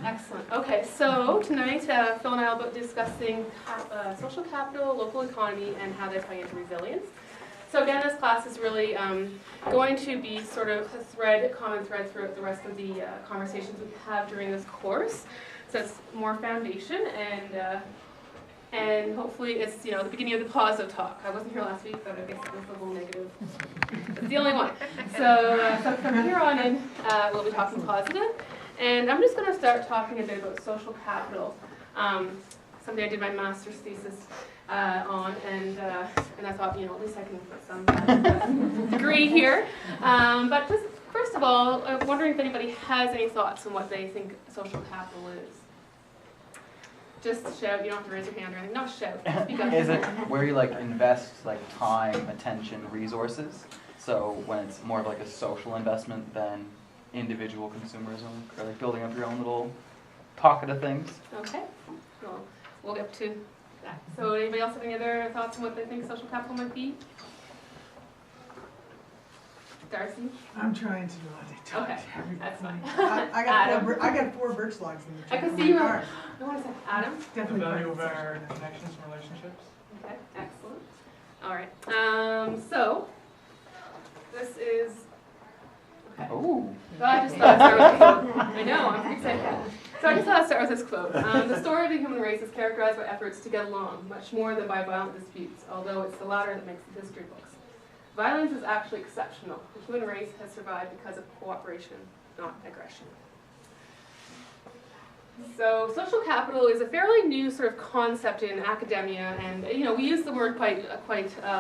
Excellent. Okay, so tonight Phil and I will be discussing social capital, local economy, and how they tie into resilience. So again, this class is really going to be sort of a common thread throughout the rest of the conversations we have during this course. So it's more foundation, and hopefully it's the beginning of the positive talk. I wasn't here last week, but I guess it was a little negative. It's the only one. So from here on in, we'll be talking positive. And I'm just going to start talking a bit about social capital, something I did my master's thesis on, and I thought, at least I can put some degree here. But just first of all, I'm wondering if anybody has any thoughts on what they think social capital is. Just shout. You don't have to raise your hand or anything. Not shout. Speak up. Is it where you invest time, attention, resources? So when it's more of a social investment than individual consumerism, or building up your own little pocket of things? Okay. Well, we'll get to that. So anybody else have any other thoughts on what they think social capital might be? Darcy? I'm trying to talk okay, to everybody. that's fine. I got four birch logs in the I can see you. I want to say Adam. Definitely the value of our connections and relationships. Okay, excellent. All right. So this is. Okay. Oh. So I just thought I'd start with a quote. I know, I'm pretty excited. So I just thought I'd start with this quote. The story of the human race is characterized by efforts to get along, much more than by violent disputes, although it's the latter that makes the history books. Violence is actually exceptional. The human race has survived because of cooperation, not aggression. So social capital is a fairly new sort of concept in academia, and we use the word quite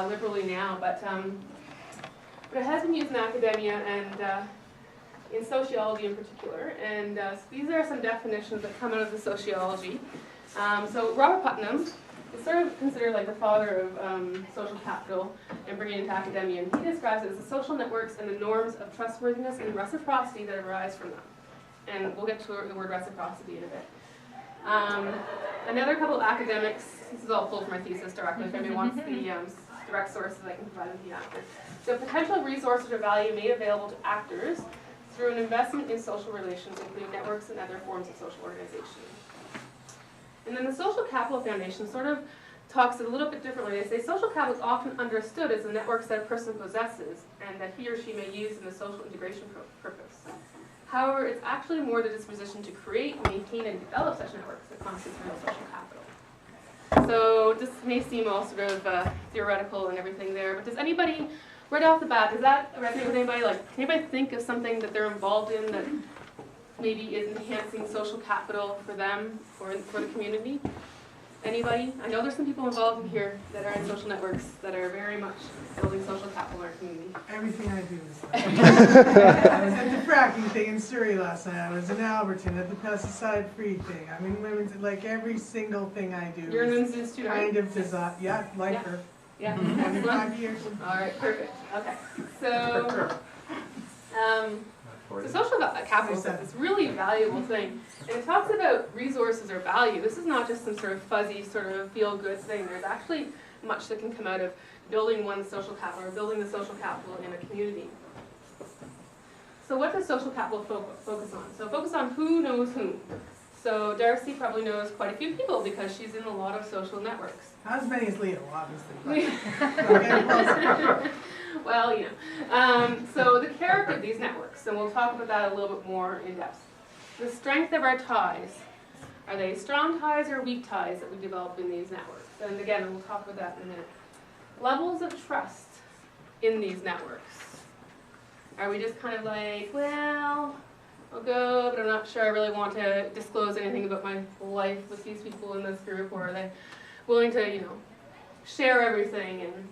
liberally now, but it has been used in academia and in sociology in particular. And so these are some definitions that come out of the sociology. So Robert Putnam is sort of considered the father of social capital and bringing it into academia. And he describes it as the social networks and the norms of trustworthiness and reciprocity that arise from them. And we'll get to the word reciprocity in a bit. Another couple of academics, this is all pulled from my thesis directly, if anybody wants the direct sources, I can provide them to you after. So potential resources or value made available to actors through an investment in social relations, including networks and other forms of social organization. And then the Social Capital Foundation sort of talks it a little bit differently. They say social capital is often understood as the networks that a person possesses and that he or she may use in a social integration purpose. However, it's actually more the disposition to create, maintain, and develop such networks that constitutes real social capital. So this may seem all sort of theoretical and everything there, but does anybody, right off the bat, does that resonate with anybody? Can anybody think of something that they're involved in that maybe is enhancing social capital for them or for the community? Anybody? I know there's some people involved in here that are in social networks that are very much building social capital in our community. Everything I do is I was at the fracking thing in Surrey last night. I was in Alberton at the pesticide-free thing. I'm in women's, every single thing I do. You're in Women's Institute, right? Kind of design, yeah, lifer. Yeah. 25 years. All right, perfect. Okay. So social capital is this really valuable thing. And it talks about resources or value. This is not just some sort of fuzzy, sort of feel-good thing. There's actually much that can come out of building one's social capital or building the social capital in a community. So what does social capital focus on? So focus on who knows whom. So Darcy probably knows quite a few people because she's in a lot of social networks. Not as many as Leo, obviously. Well, so the character of these networks, and we'll talk about that a little bit more in depth. The strength of our ties. Are they strong ties or weak ties that we develop in these networks? And again, we'll talk about that in a minute. Levels of trust in these networks. Are we just kind of well, I'll go, but I'm not sure I really want to disclose anything about my life with these people in this group, or are they willing to, share everything and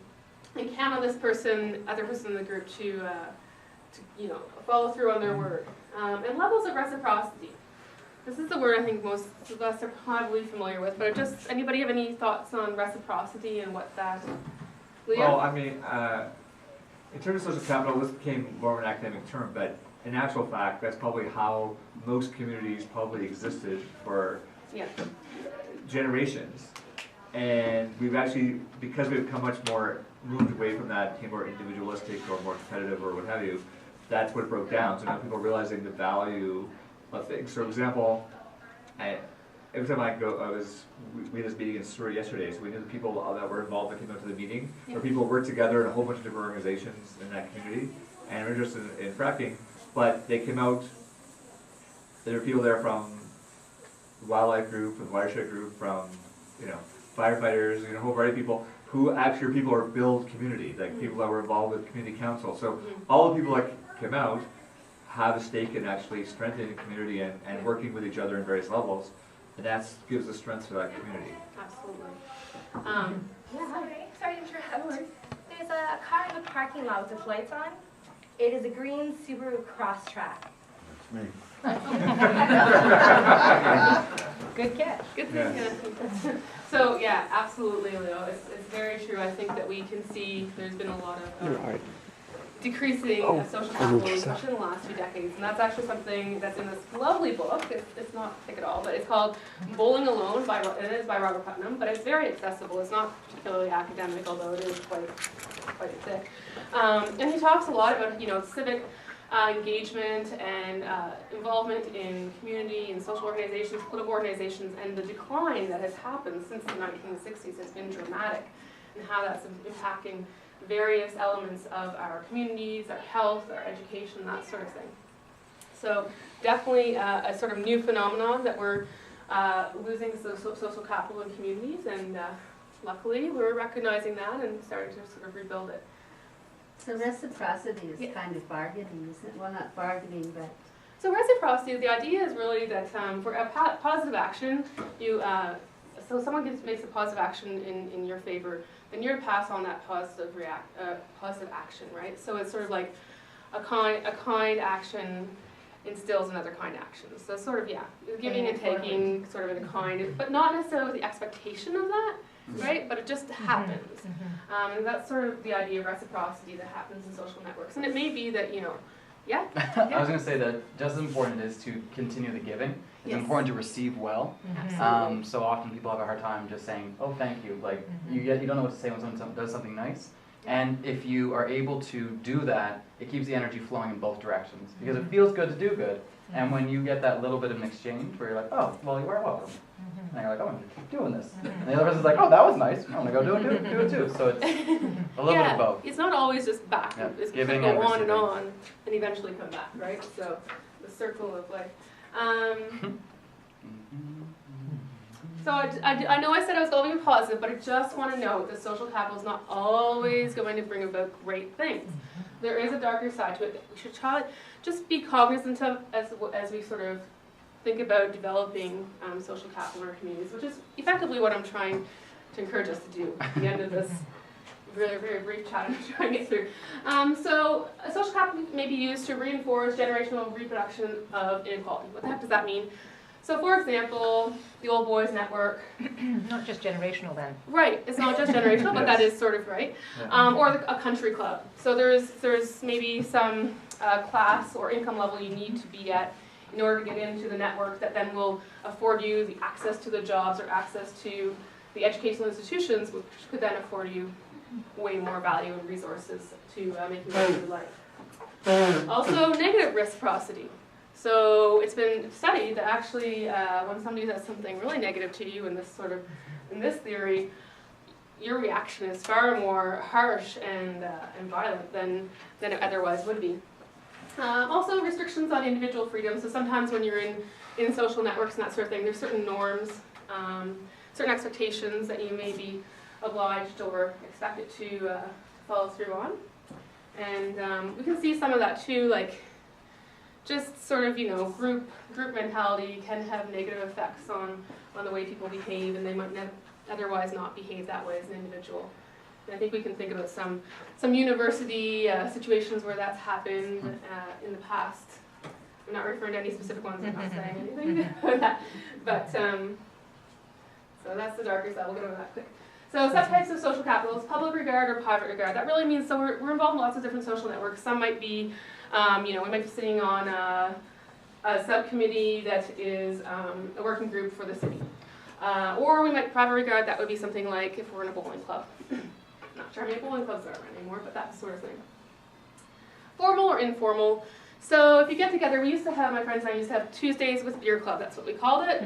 count on this other person in the group to follow through on their word. And levels of reciprocity. This is the word I think most of us are probably familiar with, but anybody have any thoughts on reciprocity and what that, Leo? Well, in terms of social capital, this became more of an academic term, but in actual fact, that's probably how most communities probably existed for generations. And we've actually, because we've become much more moved away from that, became more individualistic or more competitive or what have you, that's what broke down. So now people are realizing the value of things. So for example, every time I go, we had this meeting in Surrey yesterday, so we knew the people that were involved that came out to the meeting, where people work together in a whole bunch of different organizations in that community, and are interested in fracking, but they came out, there were people there from the wildlife group, from the watershed group, from, firefighters, a whole variety of people, who actually are people who build community, like people that were involved with community council. So all the people that came out have a stake in actually strengthening the community and working with each other in various levels, and that gives the strength to that community. Absolutely. Sorry to interrupt. There's a car in the parking lot with its lights on. It is a green Subaru Crosstrek. That's me. Good catch. Good thing. Yeah. So yeah, absolutely, Leo. It's very true. I think that we can see there's been a lot of decreasing social capital, especially in the last few decades, and that's actually something that's in this lovely book. It's not thick at all, but it's called Bowling Alone it is by Robert Putnam, but it's very accessible. It's not particularly academic, although it is quite thick. And he talks a lot about civic engagement and involvement in community and social organizations, political organizations, and the decline that has happened since the 1960s has been dramatic, and how that's impacting various elements of our communities, our health, our education, that sort of thing. So definitely a sort of new phenomenon that we're losing social capital in communities, and luckily we're recognizing that and starting to sort of rebuild it. So reciprocity is kind of bargaining, isn't it? Well, not bargaining, but... So reciprocity, the idea is really that for a positive action, so someone makes a positive action in your favor, then you're to pass on that positive action, right? So it's sort of like a kind action instills another kind action. So sort of, giving and taking sort of in a kind, but not necessarily the expectation of that, right? But it just happens. And that's sort of the idea of reciprocity that happens in social networks. And it may be that, I was going to say that just as important it is to continue the giving, it's important to receive well. So often people have a hard time just saying, oh, thank you. Like, you don't know what to say when someone does something nice. And if you are able to do that, it keeps the energy flowing in both directions. Because it feels good to do good. And when you get that little bit of an exchange where you're like, oh, well, you are welcome. And you're like, oh, I'm going to keep doing this. And the other person's like, oh, that was nice. I'm going to go do it too. So it's a little bit of both. It's not always just back. Yeah. It's Giving going to go and on receiving. and eventually come back, right? So the circle of life. So I know I said I was going to be positive, but I just want to note that social capital is not always going to bring about great things. There is a darker side to it that we should just be cognizant of as we sort of think about developing social capital in our communities, which is effectively what I'm trying to encourage us to do at the end of this very, very brief chat I'm trying to get through. So social capital may be used to reinforce generational reproduction of inequality. What the heck does that mean? So for example, the Old Boys Network. Not just generational then. Right, it's not just generational, but that is sort of right. Or a country club. So there's maybe some class or income level you need to be at in order to get into the network that then will afford you the access to the jobs or access to the educational institutions, which could then afford you way more value and resources to make you live your life. Also, negative reciprocity. So it's been studied that actually when somebody does something really negative to you in this theory, your reaction is far more harsh and violent than it otherwise would be. Also restrictions on individual freedom. So sometimes when you're in social networks and that sort of thing, there's certain norms, certain expectations that you may be obliged or expected to follow through on. And we can see some of that too, like just sort of, group mentality can have negative effects on the way people behave, and they might otherwise not behave that way as an individual. And I think we can think about some university situations where that's happened in the past. I'm not referring to any specific ones, I'm not saying anything about that. But, so that's the darker side, we'll get over that quick. So subtypes of social capital is public regard or private regard. That really means, so we're involved in lots of different social networks. Some might be, we might be sitting on a subcommittee that is a working group for the city. Or we might private regard, that would be something like if we're in a bowling club. Not sure how many bowling clubs there are anymore, but that sort of thing. Formal or informal. So if you get together, my friends and I used to have Tuesdays with Beer Club, that's what we called it.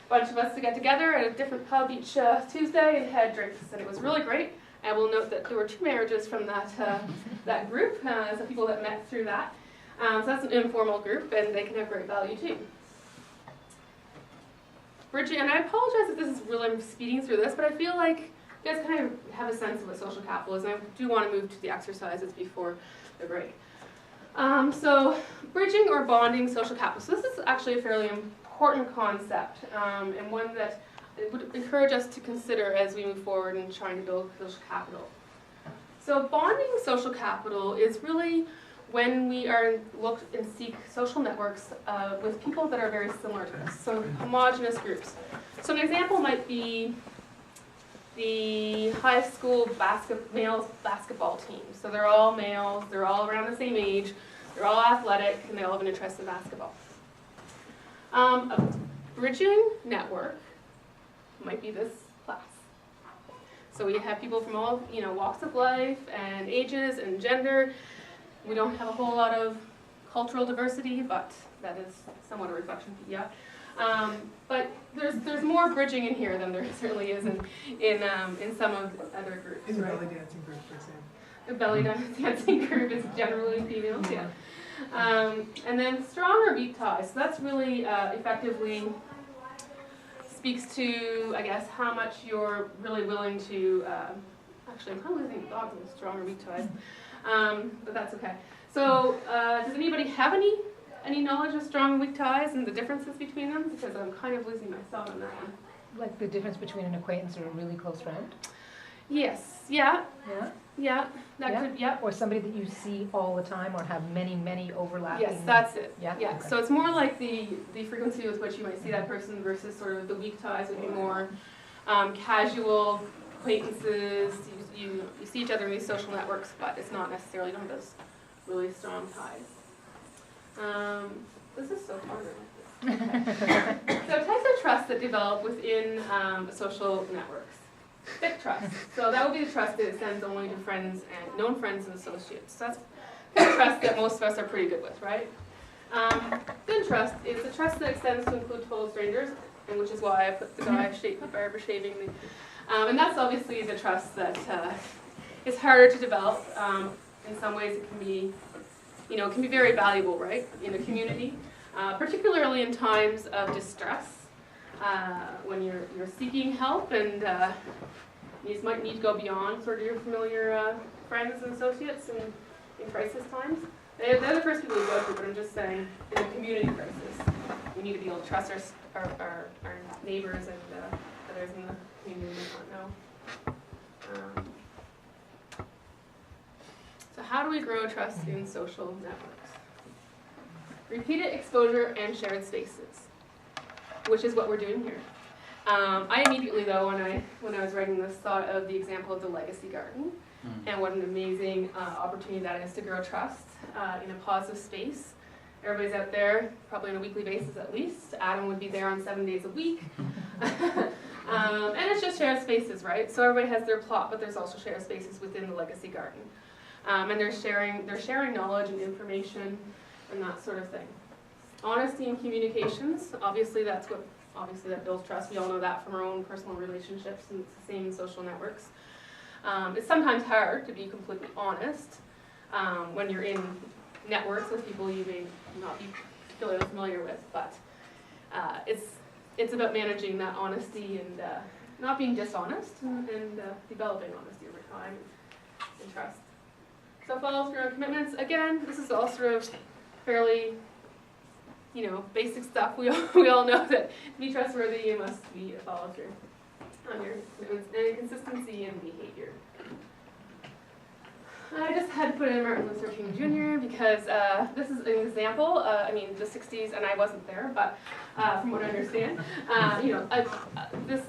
bunch of us to get together at a different pub each Tuesday and had drinks, and it was really great. And we'll note that there were 2 marriages from that group, so people that met through that. So that's an informal group, and they can have great value too. Bridging, and I apologize if this is really, I'm speeding through this, but I feel like you guys kind of have a sense of what social capital is, and I do want to move to the exercises before the break. So bridging or bonding social capital. So this is actually a fairly important concept, and one that I would encourage us to consider as we move forward in trying to build social capital. So bonding social capital is really when we look and seek social networks with people that are very similar to us, so homogenous groups. So an example might be the high school males basketball team. So they're all males, they're all around the same age, they're all athletic, and they all have an interest in basketball. A bridging network might be this class. So we have people from all walks of life and ages and gender. We don't have a whole lot of cultural diversity, but that is somewhat a reflection, yeah. But there's more bridging in here than there certainly is in some of the other groups. In the right? belly dancing group, for example. The belly dancing group is generally females, yeah. And then strong or weak ties. So that's really effectively speaks to, I guess, how much you're really willing to. Actually, I'm kind of losing the thought of strong or weak ties, but that's okay. So, does anybody have any knowledge of strong and weak ties and the differences between them? Because I'm kind of losing my thought on that one. Like the difference between an acquaintance or a really close friend? Yes. Yeah. Yeah. Yeah. That Yeah. could. Yeah. Or somebody that you see all the time or have many overlapping. Yes, that's it. Yeah. Yeah. Okay. So it's more like the frequency with which you might see that person versus sort of the weak ties would be more casual acquaintances. You see each other in these social networks, but it's not necessarily one of those really strong ties. This is so fun. Okay. So types of trust that develop within social networks. Thick trust. So that would be the trust that extends only to friends and known friends and associates. So that's the trust that most of us are pretty good with, right? Thin trust is the trust that extends to include total strangers, and which is why I put the guy barber shaving. And that's obviously the trust that is harder to develop. In some ways, it can be, it can be very valuable, right, in a community, particularly in times of distress. When you're seeking help and you just might need to go beyond sort of your familiar friends and associates in crisis times. They're the first people you go to, but I'm just saying, in a community crisis, we need to be able to trust our neighbors and others in the community we don't know. So how do we grow trust in social networks? Repeated exposure and shared spaces, which is what we're doing here. I immediately, though, when I was writing this, thought of the example of the legacy garden and what an amazing opportunity that is to grow trust in a positive space. Everybody's out there, probably on a weekly basis at least. Adam would be there on 7 days a week. And it's just shared spaces, right? So everybody has their plot, but there's also shared spaces within the legacy garden. And they're sharing knowledge and information and that sort of thing. Honesty and communications, obviously that builds trust. We all know that from our own personal relationships and it's the same social networks. It's sometimes hard to be completely honest when you're in networks with people you may not be particularly familiar with, but it's about managing that honesty and not being dishonest and developing honesty over time and trust. So follow through on commitments. Again, this is all sort of fairly, basic stuff. We all know that to be trustworthy, you must be a follow through on your commitments and consistency and behavior. I just had to put in Martin Luther King Jr. because this is an example. The 60s, and I wasn't there, but from what I understand,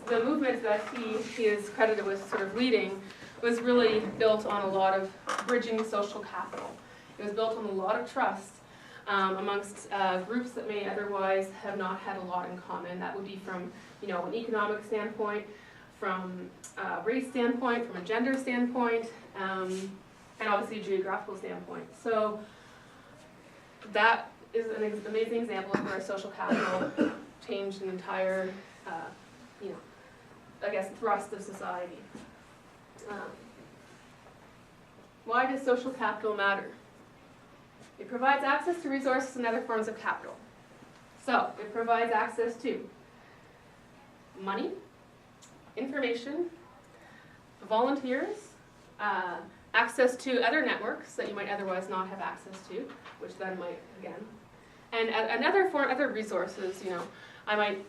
the movement that he is credited with sort of leading was really built on a lot of bridging social capital. It was built on a lot of trust amongst groups that may otherwise have not had a lot in common. That would be from, an economic standpoint, from a race standpoint, from a gender standpoint, and obviously a geographical standpoint. So that is an amazing example of where social capital changed an entire you know, I guess, thrust of society. Why does social capital matter? It provides access to resources and other forms of capital. So, it provides access to money, information, volunteers, access to other networks that you might otherwise not have access to, which then might, again, and other resources, you know. I might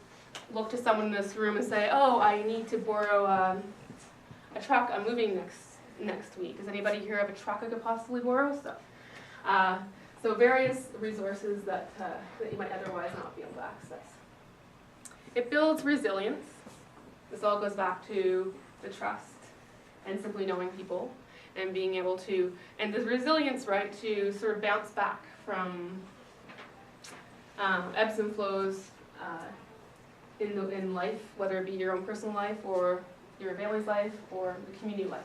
look to someone in this room and say, oh, I need to borrow a truck, I'm moving next week. Does anybody here have a truck I could possibly borrow? So various resources that you might otherwise not be able to access. It builds resilience. This all goes back to the trust and simply knowing people and being able to, and the resilience, right, to sort of bounce back from ebbs and flows in life, whether it be your own personal life or your family's life or the community life.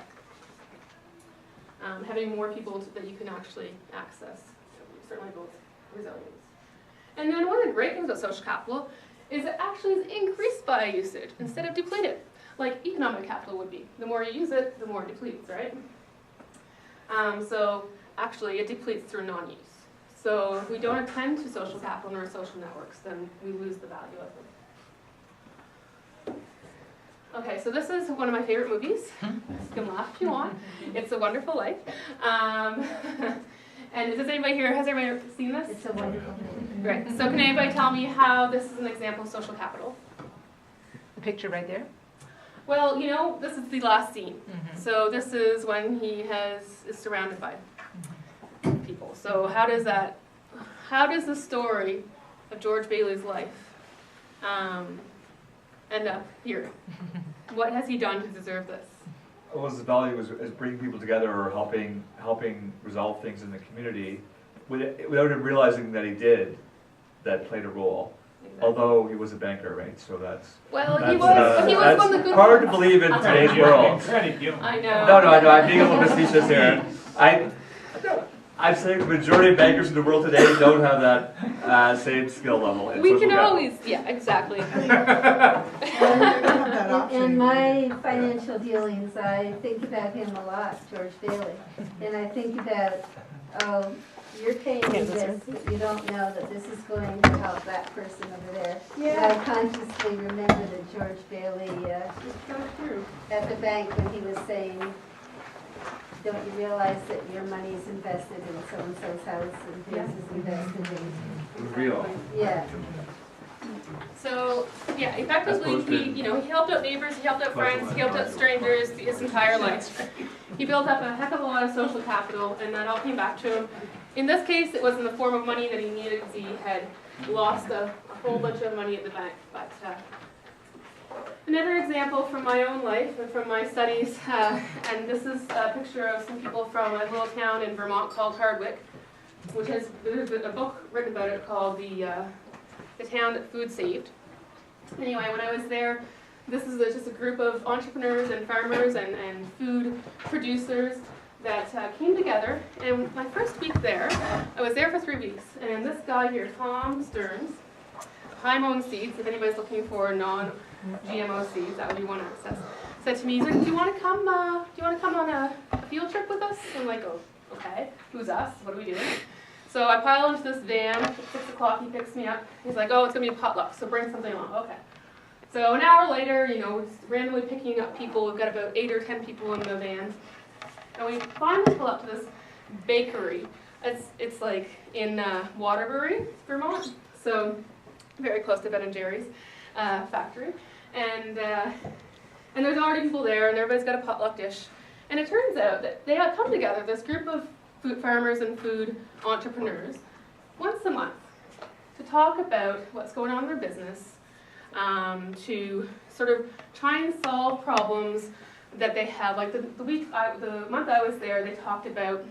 Having more people that you can actually access certainly builds resilience. And then one of the great things about social capital is it actually is increased by usage instead of depleted, like economic capital would be. The more you use it, the more it depletes, right? So actually it depletes through non-use. So if we don't attend to social capital in our social networks, then we lose the value of them. Okay, so this is one of my favorite movies. You can laugh if you want. It's a Wonderful Life. And has everybody seen this? It's a wonderful movie. Great. So can anybody tell me how this is an example of social capital? The picture right there? Well, you know, this is the last scene. Mm-hmm. So this is when he is surrounded by people. So how does the story of George Bailey's life end up here? What has he done to deserve this? Well, his value is bringing people together or helping resolve things in the community without him realizing that that played a role. Exactly. Although he was a banker, right? So that's he was one of the good hard ones. to believe in today's world. I know. No, I'm being a little facetious here. I'd say the majority of bankers in the world today don't have that same skill level. We can always, yeah, exactly. In my financial dealings, I think about him a lot, George Bailey. And I think about, oh, you're paying me this, but you don't know that this is going to help that person over there. Yeah. And I consciously remember that George Bailey at the bank when he was saying, don't you realize that your money is invested in so-and-so's house and his is invested in... Real. Yeah. So, yeah, effectively, he helped out neighbors, he helped out friends, he helped out strangers his entire life. He built up a heck of a lot of social capital, and that all came back to him. In this case, it was in the form of money that he needed because he had lost a whole bunch of money at the bank. But another example from my own life and from my studies, and this is a picture of some people from a little town in Vermont called Hardwick, which has there's a book written about it called The Town That Food Saved. Anyway, when I was there, this is just a group of entrepreneurs and farmers and food producers that came together. And my first week there, I was there for 3 weeks, and this guy here, Tom Stearns, High Mown Seeds, if anybody's looking for non-GMO seeds that would be one access, said to me, he's like, do you want to come on a field trip with us? And I'm like, oh, okay, who's us? What are we doing? So I pile into this van, at 6 o'clock, he picks me up. He's like, oh, it's going to be a potluck, so bring something along. Okay. So an hour later, we're just randomly picking up people. We've got about 8 or 10 people in the van. And we finally pull up to this bakery. It's like in Waterbury, Vermont, so very close to Ben & Jerry's factory. And there's already people there, and everybody's got a potluck dish. And it turns out that they have come together, this group of food farmers and food entrepreneurs, once a month to talk about what's going on in their business, to sort of try and solve problems that they have. Like the month I was there, they talked about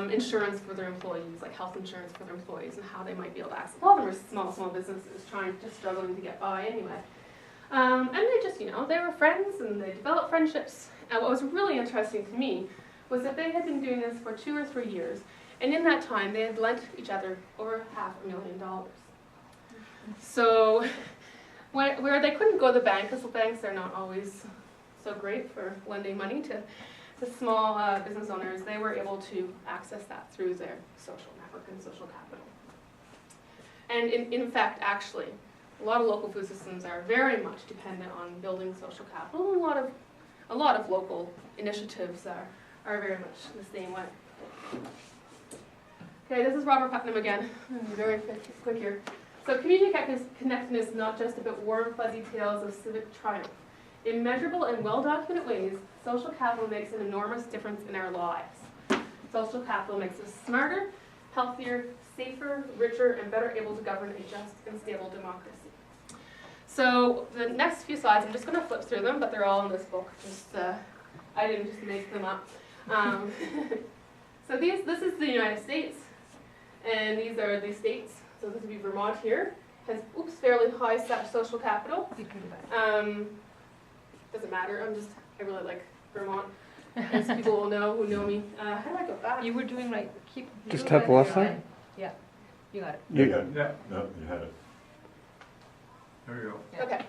insurance for their employees, like health insurance for their employees, and how they might be able to access. A lot of them were small businesses just struggling to get by anyway. And they just, they were friends and they developed friendships. And what was really interesting to me was that they had been doing this for 2 or 3 years, and in that time they had lent each other over $500,000. So where they couldn't go to the bank, because the banks are not always so great for lending money to small business owners, they were able to access that through their social network and social capital. And in fact, actually, a lot of local food systems are very much dependent on building social capital, and a lot of local initiatives are very much the same way. Okay, this is Robert Putnam again. Very quick here. So community connectedness is not just about warm, fuzzy tales of civic triumph. In measurable and well-documented ways, social capital makes an enormous difference in our lives. Social capital makes us smarter, healthier, safer, richer, and better able to govern a just and stable democracy. So the next few slides, I'm just going to flip through them, but they're all in this book. I didn't just make them up. So this is the United States, and these are the states. So this would be Vermont here, has fairly high social capital. Doesn't matter. I really like Vermont, as people will know who know me. How do I go back? You were doing like Just tap the left side. Yeah, you got it. You got it. Yeah. No, you had it. There we go. Yeah. Okay,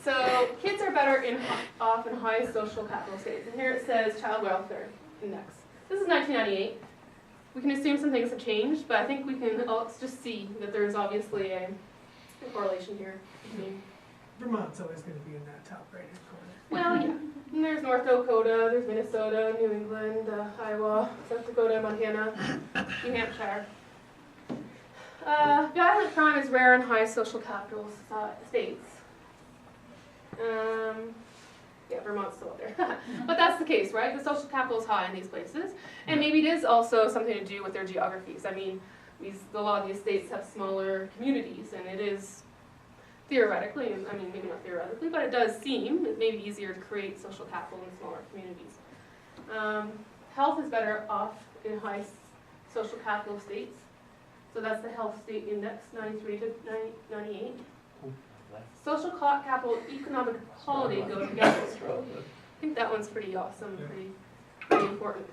so kids are better off in high social capital states. And here it says Child Welfare Index. This is 1998. We can assume some things have changed, but I think we can just see that there's obviously a correlation here between. Vermont's always going to be in that top rated corner. Well, yeah. And there's North Dakota, there's Minnesota, New England, Iowa, South Dakota, Montana, New Hampshire. Violent crime is rare in high social capital states. Yeah, Vermont's still up there. But that's the case, right? The social capital is high in these places. And maybe it is also something to do with their geographies. I mean, a lot of these states have smaller communities, and it is theoretically, I mean, maybe not theoretically, but it does seem it may be easier to create social capital in smaller communities. Health is better off in high social capital states. So that's the health state index, 93 to 98. Social capital, economic equality go together. I think that one's pretty awesome, pretty important.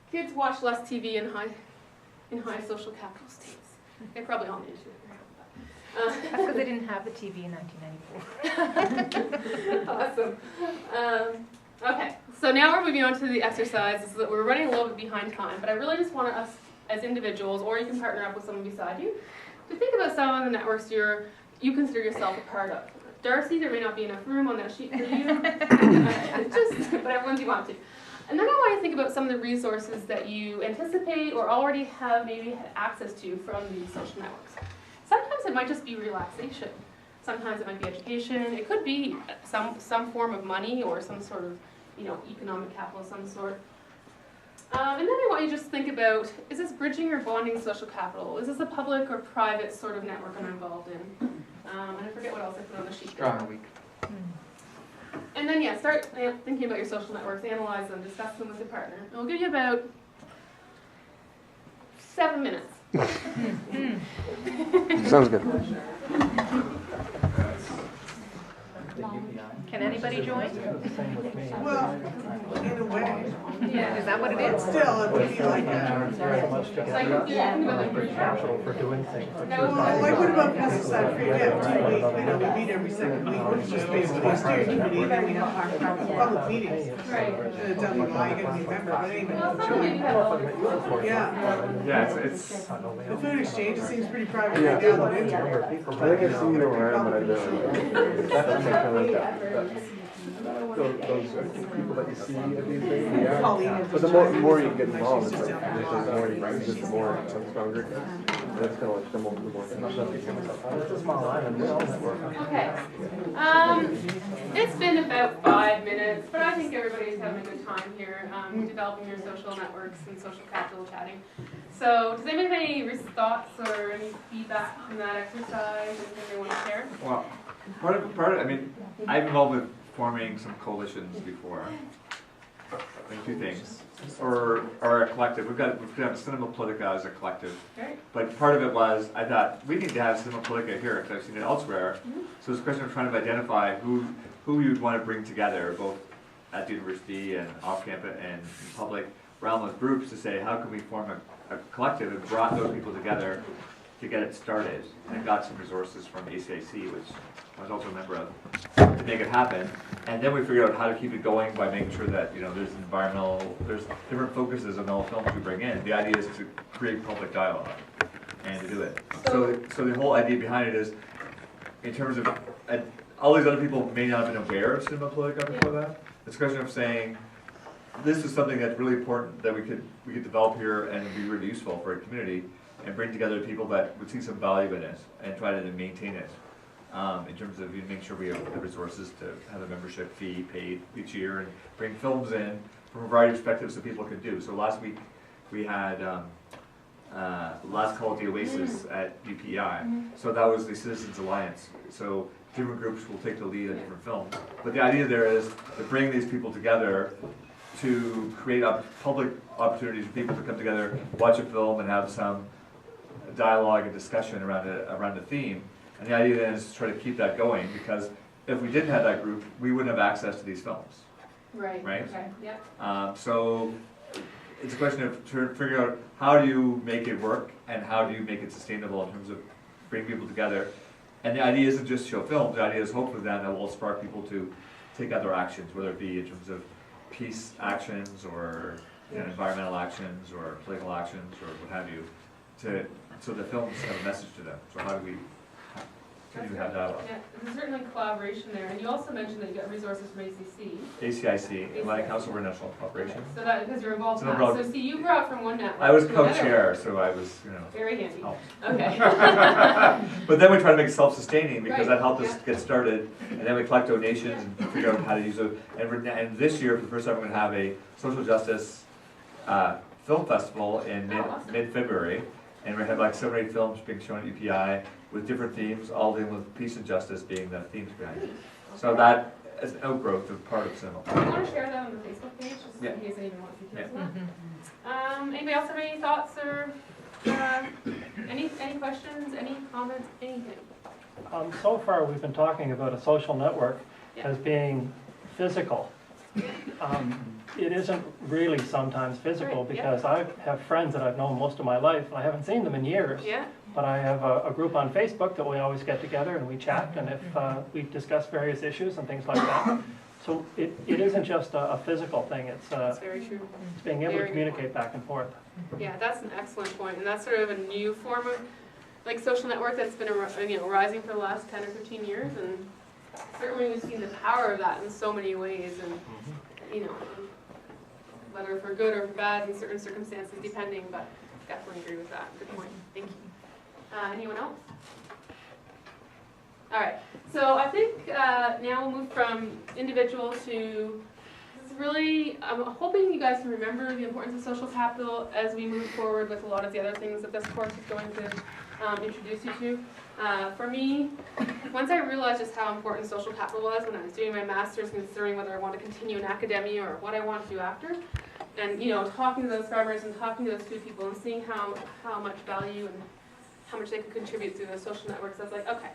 Kids watch less TV in high social capital states. They probably all need to. That's because they didn't have the TV in 1994. Awesome. Okay, so now we're moving on to the exercises. We're running a little bit behind time, but I really just want us as individuals, or you can partner up with someone beside you, to think about some of the networks you consider yourself a part of. Darcy, there may not be enough room on that sheet for you, just whatever ones you want to. And then I want you to think about some of the resources that you anticipate or already have maybe had access to from these social networks. Sometimes it might just be relaxation. Sometimes it might be education. It could be some form of money or some sort of, economic capital of some sort. And then I want you to just think about, is this bridging or bonding social capital? Is this a public or private sort of network I'm involved in? And I forget what else I put on the sheet. Strong or weak. And then, start thinking about your social networks, analyze them, discuss them with your partner. And we'll give you about 7 minutes. Sounds good. Can anybody join? Well, in a way. Yeah. Is that what it is? Still, it would be like that. For doing things. Well, like what about pesticide-free? Yeah, we meet every second week, which is just basically a steering committee, and then we have our public meetings. Right. Tell me why you gotta be a member, but anyway. Well, some of you have all the Yeah, Yeah, it's the food exchange, it seems pretty private right now, but it's. I think I've seen you around, but I don't. Those people that you see at these things, yeah. But the more you get involved, it's like, the more you use it, the more it's stronger. And it's kind of like the more. It's a small island, we all network. Okay. It's been about 5 minutes, but I think everybody's having a good time here, developing your social networks and social capital chatting. So, does anybody have any thoughts or any feedback from that exercise? Anything they want to share? well, part of. I mean, I'm involved with forming some coalitions before. I mean, 2 things, or a collective. We've got Cinema Politica as a collective. Right. But part of it was, I thought, we need to have Cinema Politica here, because I've seen it elsewhere. So it's a question of trying to identify who you'd want to bring together, both at the university and off campus and in public, around those groups to say, how can we form a collective and brought those people together to get it started, and got some resources from ACIC, which I was also a member of, to make it happen. And then we figured out how to keep it going by making sure that, you know, there's different focuses on all films we bring in. The idea is to create public dialogue and to do it. So the whole idea behind it is, in terms of, all these other people may not have been aware of Cinema Politica before that. It's a question of saying, this is something that's really important that we could develop here and it'd be really useful for a community, and bring together people that would see some value in it and try to maintain it. In terms of making sure we have the resources to have a membership fee paid each year and bring films in from a variety of perspectives that people could do. So last week we had Last Call at the Oasis at UPI. So that was the Citizens Alliance. So different groups will take the lead in different films. But the idea there is to bring these people together to create public opportunities for people to come together, watch a film, and have some dialogue and discussion around a theme. And the idea then is to try to keep that going, because if we didn't have that group, we wouldn't have access to these films. Right. Right? Okay. Yeah. So it's a question of figuring out how do you make it work and how do you make it sustainable in terms of bringing people together. And the idea isn't just show films, the idea is hopefully then that will spark people to take other actions, whether it be in terms of peace actions or environmental actions or political actions or what have you, so the films have a message to them. So how do we continue to have dialogue? Yeah, there's certainly collaboration there. And you also mentioned that you got resources from ACC. ACIC, Atlantic Council for International Cooperation. So that, because you're involved in So that. So see, you brought from one network I was to another. co-chair, so I was, Very handy. helped. Okay. But then we try to make it self-sustaining, because Right, that helped us get started, and then we collect donations and figure out how to use it. And this year, for the first time, we're going to have a social justice film festival in awesome. mid-February, and we're going to have like 7 or 8 films being shown at UPI with different themes, all dealing with peace and justice being the themes behind it. So that is an outgrowth of part of cinema. Do you want to share that on the Facebook page, just in case anyone wants details on that? Anybody else have any thoughts or any questions, any comments, anything? So far, we've been talking about a social network Yeah. as being physical. It isn't really sometimes physical, Right, yeah. because I have friends that I've known most of my life, and I haven't seen them in years. Yeah. But I have a group on Facebook that we always get together and we chat, and if we discuss various issues and things like that. So it isn't just a physical thing, That's very true. it's being able to Very communicate back and forth. Yeah, that's an excellent point, and that's sort of a new form of like social network that's been rising for the last 10 or 15 years, and certainly we've seen the power of that in so many ways, and whether for good or for bad in certain circumstances, depending. But definitely agree with that. Good point. Thank you. Anyone else? All right. So I think now we'll move from individual to. Really, I'm hoping you guys can remember the importance of social capital as we move forward with a lot of the other things that this course is going to introduce you to. For me, once I realized just how important social capital was when I was doing my master's, considering whether I want to continue in academia or what I want to do after, and talking to those farmers and talking to those food people and seeing how much value and how much they could contribute through those social networks, I was like, okay.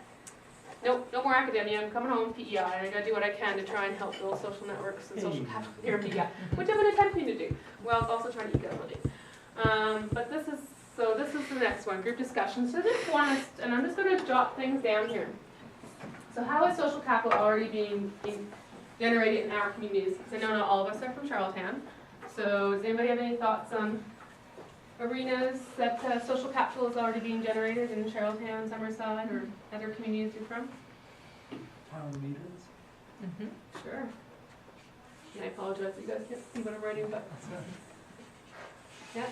Nope, no more academia. I'm coming home, PEI, and I gotta do what I can to try and help build social networks and social capital here at PEI, which I've been attempting to do, while also trying to eke out a living. But this is the next one, group discussion. So this one is, and I'm just gonna jot things down here. So how is social capital already being generated in our communities? Because I know not all of us are from Charlottetown. So does anybody have any thoughts on arenas that social capital is already being generated in Charlottetown, Summerside, or other communities you're from? Town meetings? Sure. And I apologize that you guys can't see what I'm writing, but yeah.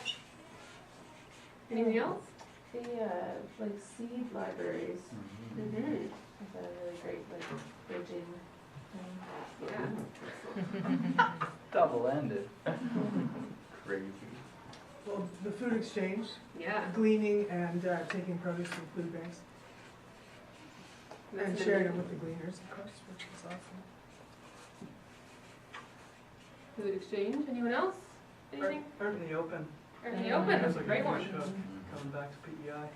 Anything else? The like seed libraries. Mm-hmm. Is that a really great bridging thing? Yeah. Double-ended. Crazy. Well, the food exchange, Yeah. gleaning and taking produce from food banks. And sharing it with the gleaners, of course, which is awesome. Food exchange. Anyone else? Anything? Art in the Open. Art in the Open. That's a Like great one. show, coming back to PEI.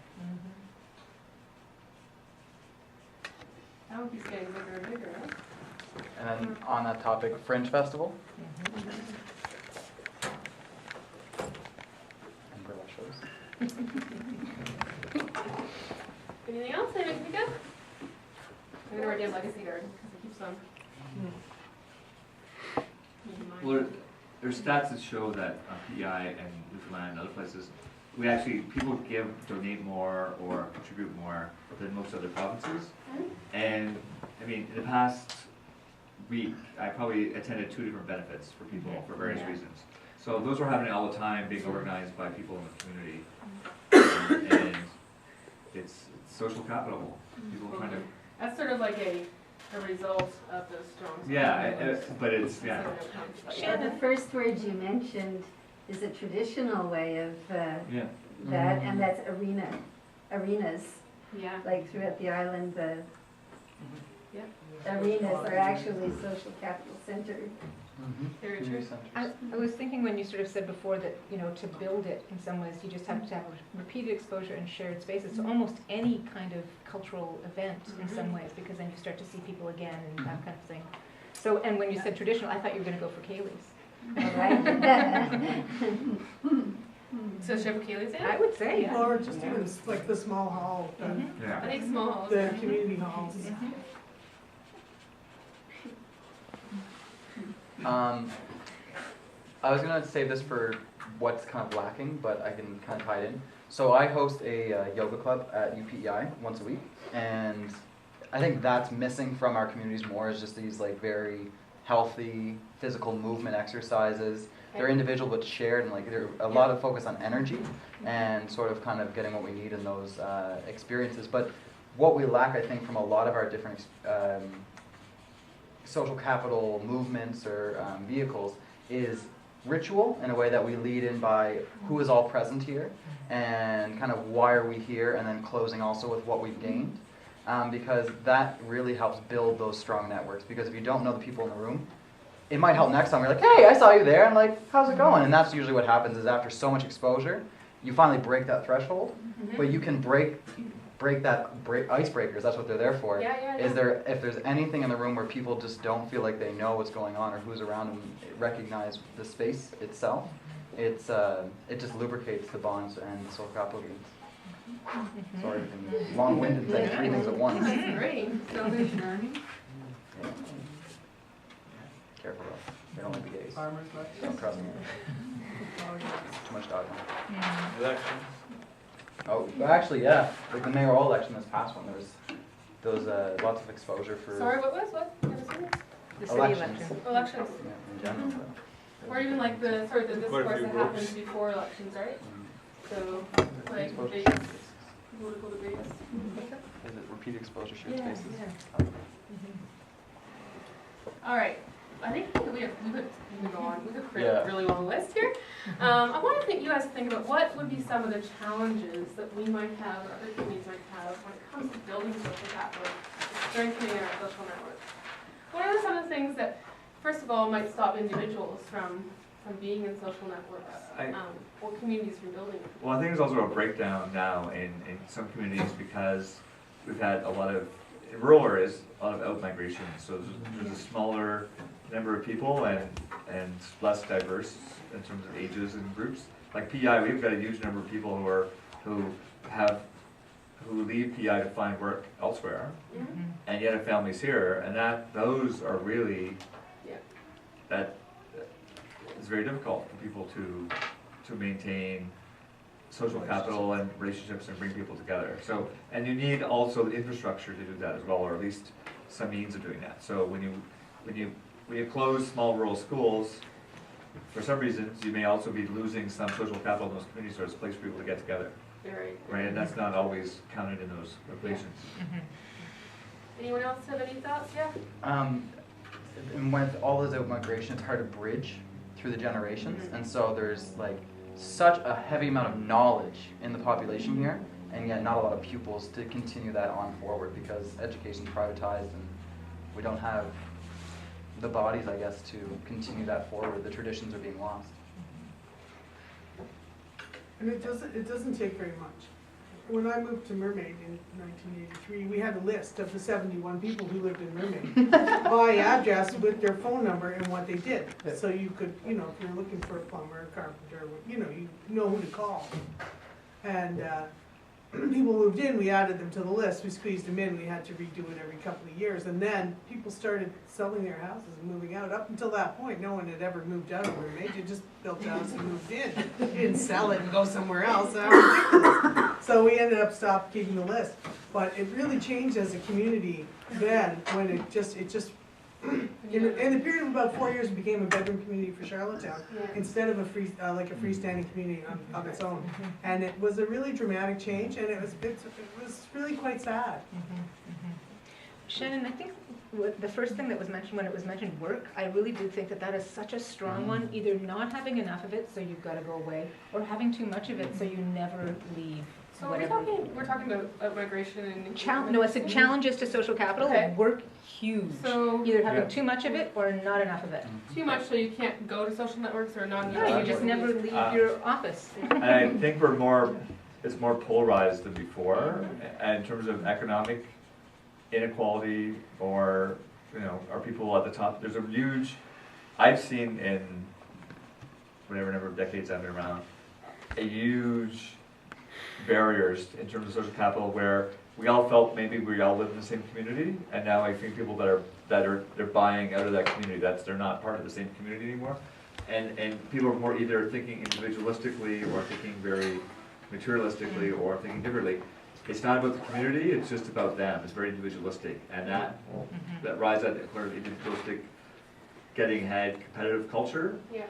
That would be getting bigger and bigger, right? And then on that topic, Fringe Festival. Umbrella shows. Anything else? Anything to pick up? I'm gonna write down legacy garden because it keeps on. Well, there's stats that show that PEI and Newfoundland and other places, people donate more or contribute more than most other provinces. And I mean, in the past week, I probably attended 2 different benefits for people for various reasons. So those are happening all the time, being organized by people in the community. And it's social capital. People trying to. That's sort of like a result of those strong. Yeah, but it's, yeah. The first word you mentioned is a traditional way of that, and that's arenas. Yeah. Like throughout the island, the arenas are actually social capital centered. Very true. I was thinking when you sort of said before that, you know, to build it in some ways, you just have to have repeated exposure and shared spaces. So almost any kind of cultural event in some ways, because then you start to see people again and that kind of thing. So, and when you said traditional, I thought you were going to go for Kaylee's. So should Kaylee's in? I would say, yeah. Or just even like the small hall, I think small halls. the community halls. I was gonna save this for what's kind of lacking, but I can kind of tie it in. So I host a yoga club at UPEI once a week, and I think that's missing from our communities more is just these like very healthy physical movement exercises. They're individual but shared, and like there's a lot of focus on energy and sort of kind of getting what we need in those experiences. But what we lack, I think, from a lot of our different social capital movements or vehicles is ritual in a way that we lead in by who is all present here and kind of why are we here, and then closing also with what we've gained, because that really helps build those strong networks. Because if you don't know the people in the room, it might help next time you're like, hey, I saw you there, and like, how's it going? And that's usually what happens is after so much exposure, you finally break that threshold, but you can break icebreakers. That's what they're there for. Is there, if there's anything in the room where people just don't feel like they know what's going on or who's around and recognize the space itself, it just lubricates the bonds and social capital gains. Sorry, I can long-winded say 3 things at once. That's great. Salvation Army. Yeah. Careful though. They don't like the gays. Farmers market. Don't trust me. Too much dogma. Elections. Oh, actually, yeah. Like the mayoral election this past one, there was lots of exposure for Sorry, what was what? The city elections. election. Elections. Yeah, in general. Or even like the sort of the Quite a discourse few that happens before elections, right? So like Exposure. debates, political debates. Is it repeat exposure shared Yeah, spaces? yeah. All right. I think we could go on. We could create a really long list here. I want to think you guys think about what would be some of the challenges that we might have, or other communities might have, when it comes to building social capital, strengthening our social networks. What are some of the things that, first of all, might stop individuals from being in social networks, or communities from building it? Well, I think there's also a breakdown now in some communities because we've had a lot of, in rural areas, a lot of out-migration. So there's a smaller number of people and less diverse in terms of ages and groups. Like PEI, we've got a huge number of people who leave PEI to find work elsewhere, and yet have families here, and those are really, that it's very difficult for people to maintain social capital and relationships and bring people together. So, and you need also the infrastructure to do that as well, or at least some means of doing that. So when you close small rural schools, for some reasons, you may also be losing some social capital in those communities, so it's a place for people to get together. Right, and that's not always counted in those equations. Anyone else have any thoughts? Yeah? And with all this out-migration, it's hard to bridge through the generations, and so there's like such a heavy amount of knowledge in the population here, and yet not a lot of pupils to continue that on forward because education's privatized and we don't have the bodies, I guess, to continue that forward. The traditions are being lost. And it doesn't take very much. When I moved to Mermaid in 1983, we had a list of the 71 people who lived in Mermaid by address with their phone number and what they did. So you could, if you're looking for a plumber, a carpenter, you know who to call. And people moved in, we added them to the list, we squeezed them in, we had to redo it every couple of years. And then people started selling their houses and moving out. Up until that point, no one had ever moved out of Mermaid. You just built a house and moved in. You didn't sell it and go somewhere else. That was ridiculous. So we ended up keeping the list. But it really changed as a community then, when it just in the period of about 4 years, it became a bedroom community for Charlottetown, instead of a freestanding community of its own. And it was a really dramatic change, and it was really quite sad. Shannon, I think the first thing that was mentioned when it was mentioned, work, I really do think that that is such a strong one, either not having enough of it, so you've got to go away, or having too much of it, so you never leave. So we're talking about migration and... No, I said challenges to social capital, work huge. So either having too much of it or not enough of it. Too much so you can't go to social networks, or not enough? No, you just never leave your office. And I think it's more polarized than before, and in terms of economic inequality, or, you know, are people at the top? There's a huge, I've seen in whatever number of decades I've been around, a huge barriers in terms of social capital, where we all felt maybe we all live in the same community, and now I think people they're buying out of that community, they're not part of the same community anymore, and people are more either thinking individualistically or thinking very materialistically or thinking differently. It's not about the community, it's just about them. It's very individualistic, and that rise out of sort of individualistic, getting ahead, competitive culture. Yeah.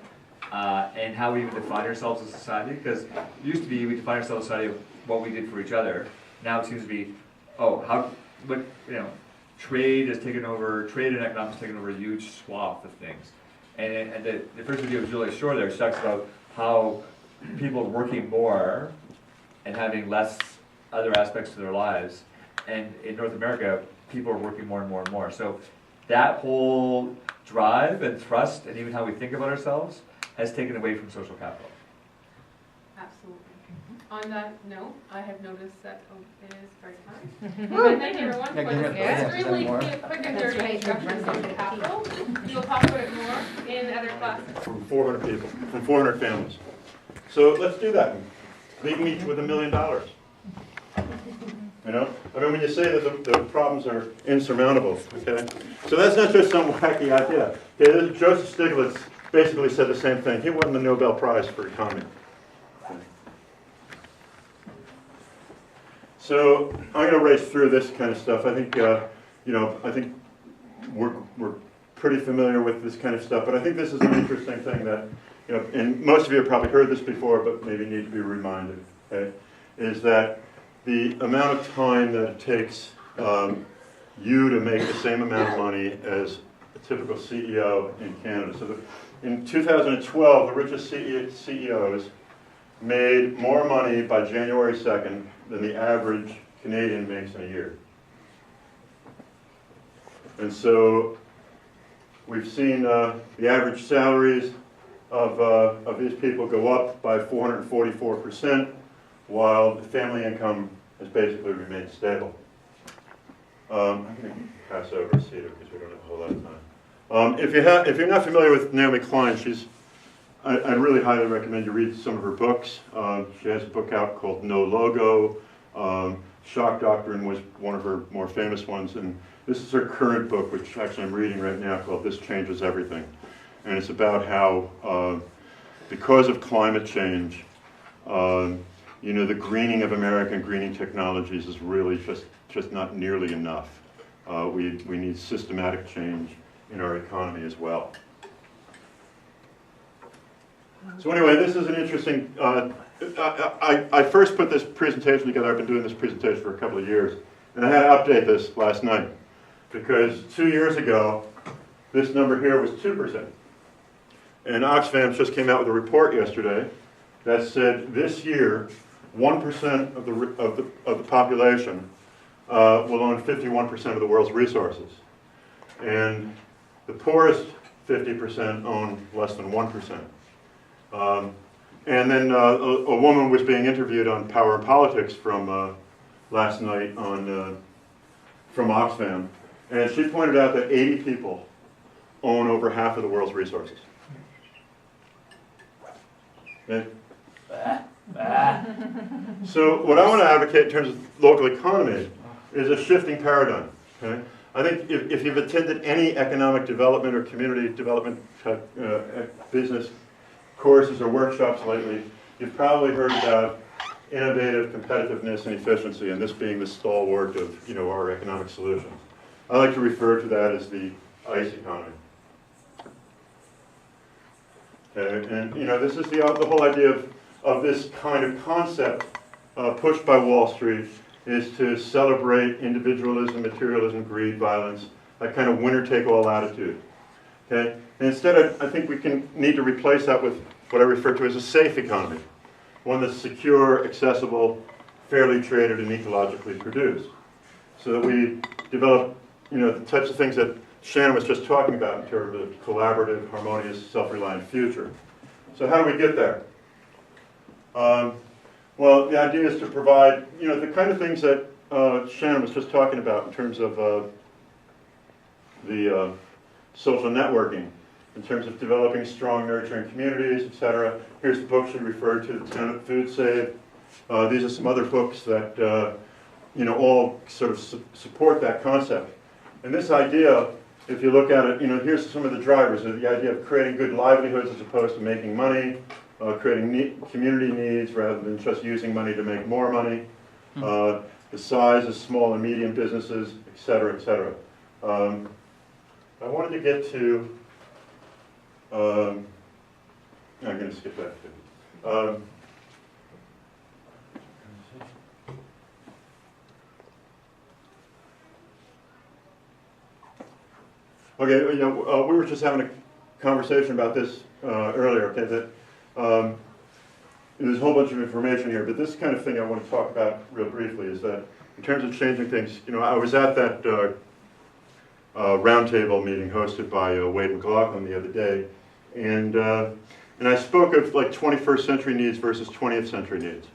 And how we even define ourselves as a society, because it used to be we define ourselves as a society of what we did for each other. Now it seems to be, trade has taken over, trade and economics has taken over a huge swath of things. And the first video was really short there. She talks about how people are working more and having less other aspects to their lives. And in North America, people are working more and more and more. So that whole drive and thrust, and even how we think about ourselves, has taken away from social capital. Absolutely. On that note, I have noticed that it is very time. But thank you everyone for this extremely quick and dirty introduction to social capital. We will talk about it more in other classes. From 400 people, from 400 families. So let's do that. Leave them each with $1 million. You know, I mean, when you say that the problems are insurmountable, okay? So that's not just some wacky idea. Okay, Joseph Stiglitz basically said the same thing. He won the Nobel Prize for economy. Okay. So I'm going to race through this kind of stuff. I think, I think we're pretty familiar with this kind of stuff, but I think this is an interesting thing that, and most of you have probably heard this before, but maybe need to be reminded, okay, is that the amount of time that it takes you to make the same amount of money as a typical CEO in Canada. So in 2012, the richest CEOs made more money by January 2nd than the average Canadian makes in a year. And so we've seen the average salaries of these people go up by 444%, while the family income has basically remained stable. I'm going to pass over to Cedar because we don't have a whole lot of time. If you're not familiar with Naomi Klein, I really highly recommend you read some of her books. She has a book out called No Logo. Shock Doctrine was one of her more famous ones, and this is her current book, which actually I'm reading right now, called This Changes Everything. And it's about how, because of climate change, the greening of American greening technologies is really just not nearly enough. We need systematic change in our economy as well. So anyway, this is an interesting, I first put this presentation together. I've been doing this presentation for a couple of years, and I had to update this last night, because 2 years ago, this number here was 2%. And Oxfam just came out with a report yesterday that said this year, 1% of the population will own 51% of the world's resources. And the poorest 50% own less than 1%. And then a woman was being interviewed on Power and Politics from last night from Oxfam. And she pointed out that 80 people own over half of the world's resources. Okay? So what I want to advocate in terms of local economy is a shifting paradigm. Okay? I think if you've attended any economic development or community development business courses or workshops lately, you've probably heard about innovative competitiveness and efficiency, and this being the stalwart of our economic solutions. I like to refer to that as the ICE economy. Okay? And this is the whole idea of this kind of concept pushed by Wall Street is to celebrate individualism, materialism, greed, violence, that kind of winner-take-all attitude. Okay? And instead, I think we need to replace that with what I refer to as a safe economy, one that's secure, accessible, fairly traded, and ecologically produced, so that we develop the types of things that Shannon was just talking about in terms of collaborative, harmonious, self-reliant future. So how do we get there? Well, the idea is to provide, the kind of things that Shannon was just talking about in terms of the social networking, in terms of developing strong, nurturing communities, etc. Here's the book she referred to, The Tenant Food Save. These are some other books that, all sort of support that concept. And this idea, if you look at it, here's some of the drivers. The idea of creating good livelihoods as opposed to making money, creating community needs rather than just using money to make more money, the size of small and medium businesses, et cetera, et cetera. I wanted to get to, I'm going to skip that too. Okay, we were just having a conversation about this earlier, okay, that there's a whole bunch of information here, but this kind of thing I want to talk about real briefly is that in terms of changing things, I was at that roundtable meeting hosted by Wade McLaughlin the other day, and I spoke of like 21st century needs versus 20th century needs.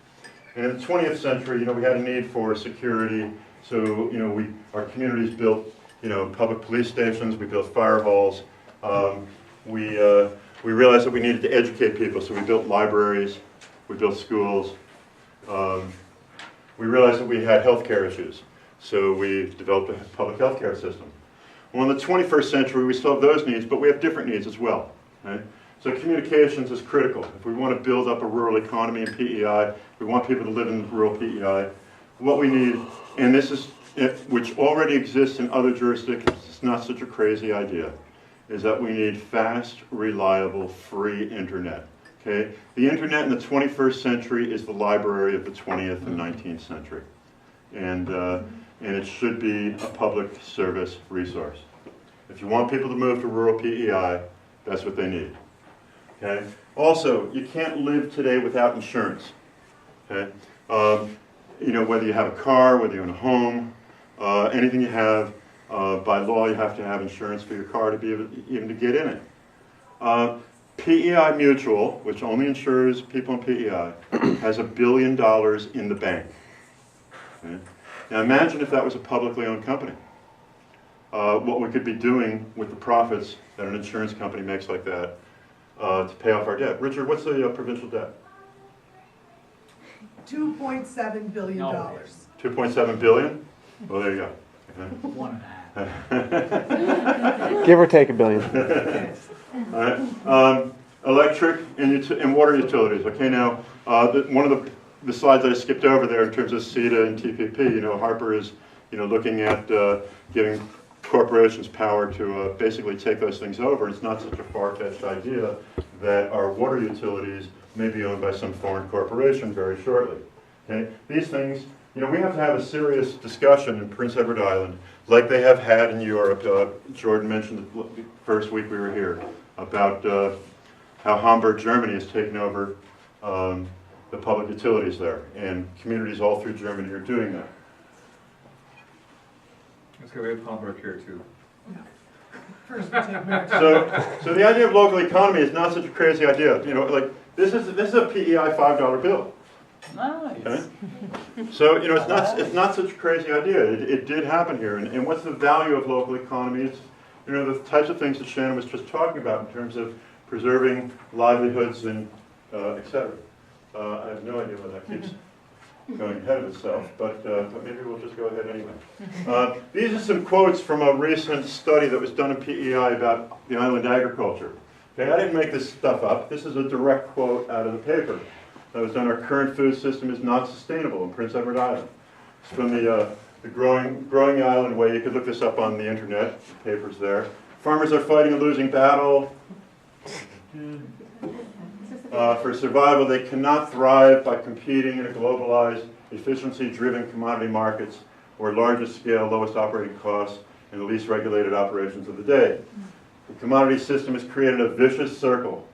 And in the 20th century, we had a need for security, so our communities built public police stations, we built fire halls, we realized that we needed to educate people, so we built libraries, we built schools. We realized that we had healthcare issues, so we developed a public healthcare system. Well, in the 21st century, we still have those needs, but we have different needs as well. Right? So communications is critical. If we want to build up a rural economy in PEI, we want people to live in rural PEI, what we need, and this is which already exists in other jurisdictions, it's not such a crazy idea, is that we need fast, reliable, free internet. Okay? The internet in the 21st century is the library of the 20th and 19th century. And it should be a public service resource. If you want people to move to rural PEI, that's what they need. Okay? Also, you can't live today without insurance. Okay? Whether you have a car, whether you own a home, anything you have, by law you have to have insurance for your car to be able even to get in it. PEI Mutual, which only insures people in PEI, has $1 billion in the bank. Okay? Now imagine if that was a publicly owned company. What we could be doing with the profits that an insurance company makes like that to pay off our debt. Richard, what's the provincial debt? $2.7 billion. 2.7 billion? Well, there you go. Okay. 1.5. Give or take $1 billion. All right. Electric and water utilities. Okay, now one of the slides that I skipped over there in terms of CETA and TPP. Harper is looking at giving corporations power to basically take those things over. It's not such a far-fetched idea that our water utilities may be owned by some foreign corporation very shortly. Okay, these things. We have to have a serious discussion in Prince Edward Island, like they have had in Europe. Jordan mentioned the first week we were here about how Hamburg, Germany has taken over the public utilities there, and communities all through Germany are doing that. Let's go with Hamburg here too. So the idea of local economy is not such a crazy idea. Like this is a PEI $5 bill. Nice. Okay? So it's not such a crazy idea. It did happen here. And what's the value of local economy? It's the types of things that Shannon was just talking about in terms of preserving livelihoods and et cetera. I have no idea why that keeps going ahead of itself, but maybe we'll just go ahead anyway. These are some quotes from a recent study that was done in PEI about the island agriculture. Okay, I didn't make this stuff up. This is a direct quote out of the paper that was done. Our current food system is not sustainable in Prince Edward Island. It's from the Growing Island Way. You could look this up on the internet. The paper's there. Farmers are fighting a losing battle. For survival, they cannot thrive by competing in a globalized, efficiency-driven commodity markets where largest scale, lowest operating costs, and the least regulated operations of the day. The commodity system has created a vicious circle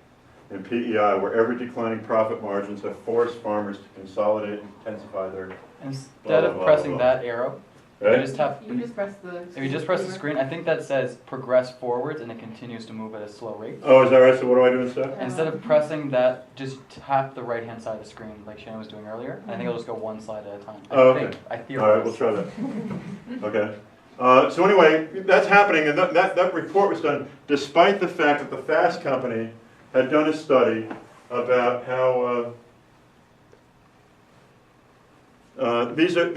in PEI where ever declining profit margins have forced farmers to consolidate and intensify their Instead of pressing that arrow, right? You just press the if you just press the screen, I think that says progress forwards and it continues to move at a slow rate. Oh, is that right? So what do I do instead? Instead of pressing that, just tap the right-hand side of the screen like Shannon was doing earlier. I think it'll just go one slide at a time. Oh, okay. I theorize. All right, we'll try that. Okay. So anyway, that's happening, and that report was done despite the fact that the Fast Company had done a study about how these are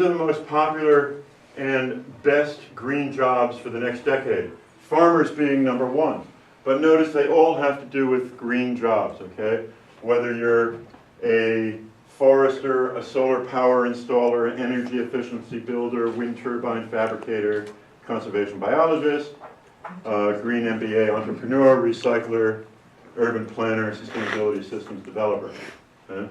the most popular and best green jobs for the next decade. Farmers being number one, but notice they all have to do with green jobs. Okay, whether you're a forester, a solar power installer, an energy efficiency builder, wind turbine fabricator, conservation biologist, green MBA entrepreneur, recycler, urban planner, sustainability systems developer. Okay?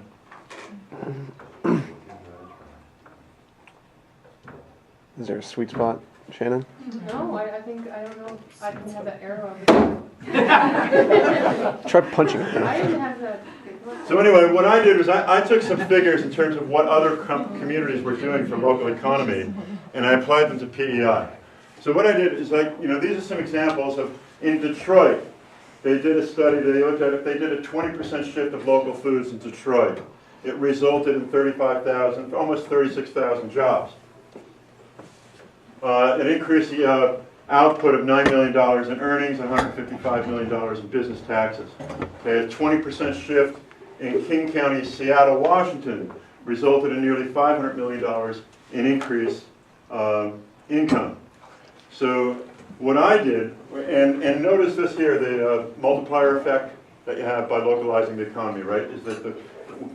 Is there a sweet spot, Shannon? No, I think, I don't know, I didn't have that arrow. Try punching it. I didn't have that. So anyway, what I did was I took some figures in terms of what other communities were doing for local economy, and I applied them to PEI. So what I did is these are some examples of, in Detroit, they did a study, they looked at if they did a 20% shift of local foods in Detroit. It resulted in 35,000, almost 36,000 jobs. It increased the output of $9 million in earnings and $155 million in business taxes. Okay, a 20% shift in King County, Seattle, Washington resulted in nearly $500 million in increased income. So what I did, and notice this here, the multiplier effect that you have by localizing the economy, right, is that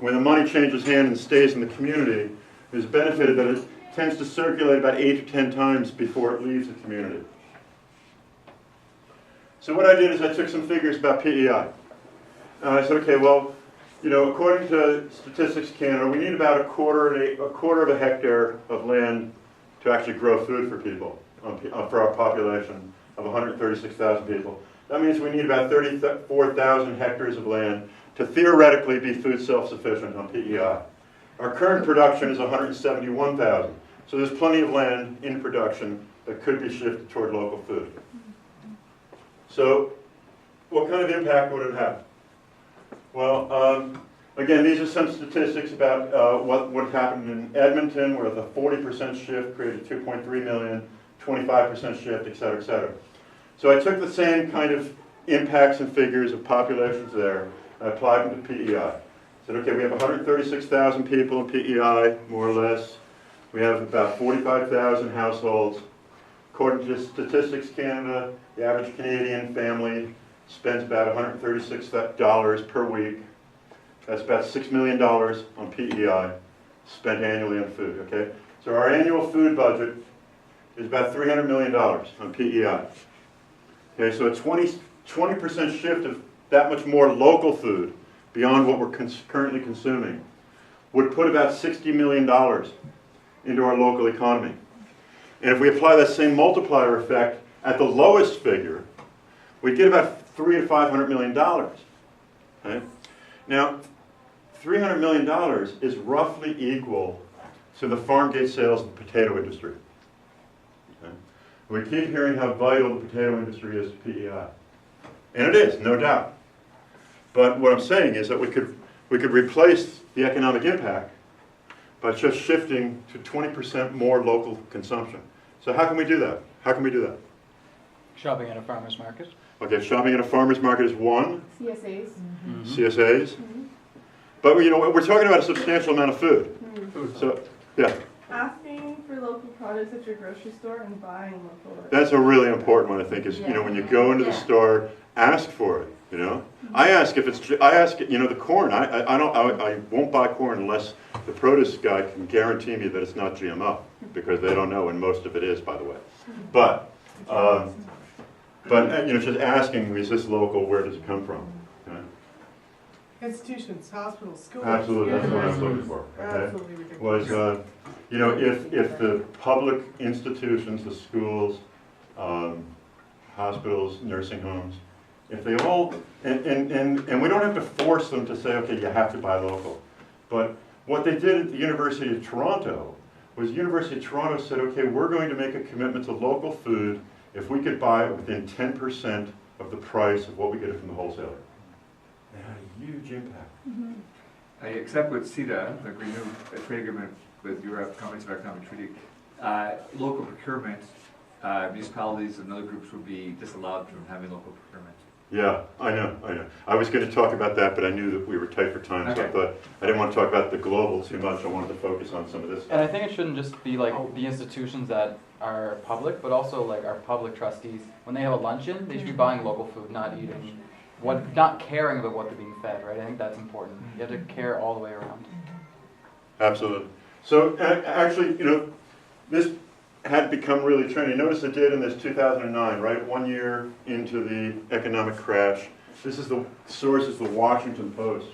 when the money changes hands and stays in the community, there's a benefit that it tends to circulate about 8 to 10 times before it leaves the community. So what I did is I took some figures about PEI. I said, okay, well, according to Statistics Canada, we need about a quarter of a hectare of land to actually grow food for people, for our population of 136,000 people. That means we need about 34,000 hectares of land to theoretically be food self-sufficient on PEI. Our current production is 171,000, so there's plenty of land in production that could be shifted toward local food. So, what kind of impact would it have? Well, again, these are some statistics about what happened in Edmonton, where the 40% shift created 2.3 million, 25% shift, et cetera, et cetera. So I took the same kind of impacts and figures of populations there, I applied them to PEI. Said, okay, we have 136,000 people in PEI, more or less. We have about 45,000 households. According to Statistics Canada, the average Canadian family spends about $136 per week. That's about $6 million on PEI spent annually on food, okay? So our annual food budget is about $300 million on PEI. Okay, so a 20% shift of that much more local food beyond what we're currently consuming would put about $60 million into our local economy. And if we apply that same multiplier effect at the lowest figure, we'd get about $300 to $500 million. Okay? Now, $300 million is roughly equal to the farm gate sales of the potato industry. Okay? We keep hearing how vital the potato industry is to PEI. And it is, no doubt. But what I'm saying is that we could replace the economic impact by just shifting to 20% more local consumption. So how can we do that? How can we do that? Shopping at a farmer's market. Okay, shopping at a farmer's market is one. CSAs. CSAs. But we're talking about a substantial amount of food. So, yeah. Asking for local produce at your grocery store and buying local. That's a really important one, I think, is, when you go into the store, ask for it, I ask if it's, the corn, I won't buy corn unless the produce guy can guarantee me that it's not GMO, because they don't know, and most of it is, by the way. But just asking, is this local, where does it come from? Institutions, hospitals, schools. Absolutely, that's what I was looking for. Okay? Absolutely ridiculous. Was, if the public institutions, the schools, hospitals, nursing homes, if they all, and we don't have to force them to say, okay, you have to buy local. But what they did at the University of Toronto was the University of Toronto said, okay, we're going to make a commitment to local food if we could buy it within 10% of the price of what we get it from the wholesaler. It had a huge impact. Except with CETA, the Green New Trade Agreement with Europe, Comprehensive Economic Treaty, local procurement, municipalities and other groups would be disallowed from having local procurement. Yeah, I know. I was going to talk about that, but I knew that we were tight for time, so I thought I didn't want to talk about the global too much. I wanted to focus on some of this. And I think it shouldn't just be like the institutions that are public, but also like our public trustees. When they have a luncheon, they should be buying local food, not eating, not caring about what they're being fed, right? I think that's important. You have to care all the way around. Absolutely. So actually, this had become really trendy. Notice it did in this 2009, right? 1 year into the economic crash. This is the source is the Washington Post.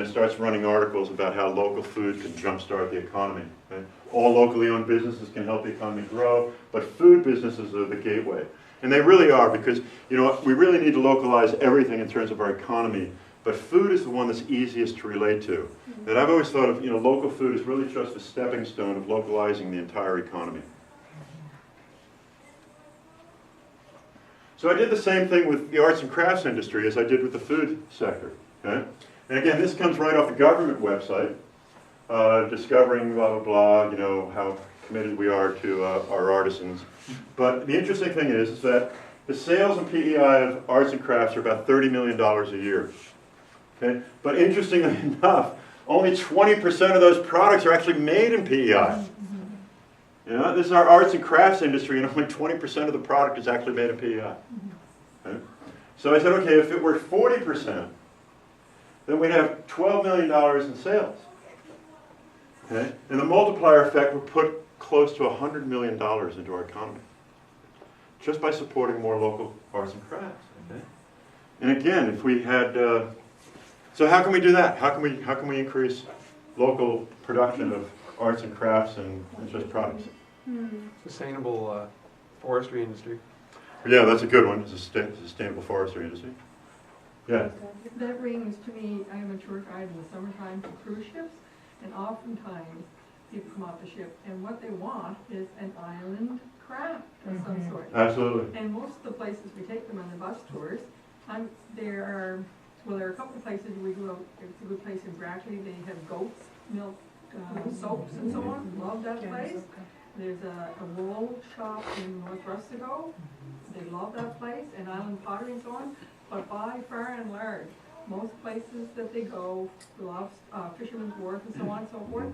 Starts running articles about how local food can jumpstart the economy. Okay? All locally owned businesses can help the economy grow, but food businesses are the gateway. And they really are, because we really need to localize everything in terms of our economy, but food is the one that's easiest to relate to. And I've always thought of local food as really just a stepping stone of localizing the entire economy. So I did the same thing with the arts and crafts industry as I did with the food sector. Okay? And again, this comes right off the government website, discovering blah, blah, blah, how committed we are to our artisans. But the interesting thing is that the sales and PEI of arts and crafts are about $30 million a year. Okay? But interestingly enough, only 20% of those products are actually made in PEI. This is our arts and crafts industry, and only 20% of the product is actually made in PEI. Okay? So I said, okay, if it were 40%, then we'd have $12 million in sales. Okay? And the multiplier effect would put close to $100 million into our economy, just by supporting more local arts and crafts. Okay? And again, if we had, so how can we do that? How can we increase local production of arts and crafts and just products? Sustainable forestry industry. Yeah, that's a good one. It's a sustainable forestry industry. Yeah. That rings to me. I am a tour guide in the summertime for cruise ships, and oftentimes people come off the ship, and what they want is an island craft of some sort. Absolutely. And most of the places we take them on the bus tours, there are a couple of places we go. It's a good place in Brackley. They have goat's milk soaps and so on. Love that place. There's a wool shop in North Rustico. They love that place, and Island Pottery and so on. But by far and large, most places that they go, Fisherman's Wharf and so on and so forth,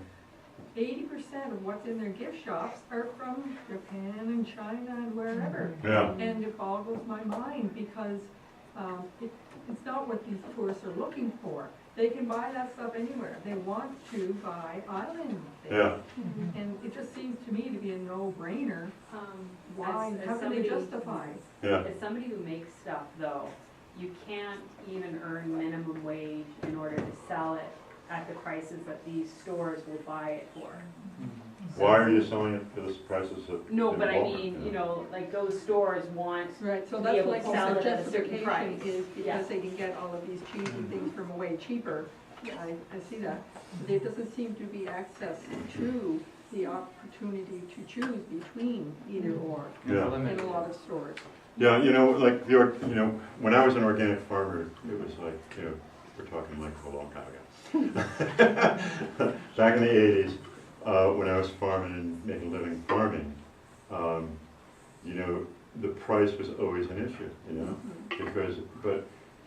80% of what's in their gift shops are from Japan and China and wherever. Yeah. And it boggles my mind, because it's not what these tourists are looking for. They can buy that stuff anywhere. They want to buy island things. Yeah. And it just seems to me to be a no-brainer. Why? How can they justify? Yeah. As somebody who makes stuff, though, you can't even earn minimum wage in order to sell it at the prices that these stores will buy it for. Why are you selling it for the prices of? No, but I mean, like those stores want Right, so to be that's able like to sell the it at a certain price. justification is because they can get all of these cheesy things from way cheaper. I see that. But there doesn't seem to be access to the opportunity to choose between either or in a lot of stores. Yeah, like when I was an organic farmer, it was like, we're talking like a long time ago. Back in the 80s, when I was farming and making a living farming, the price was always an issue, because,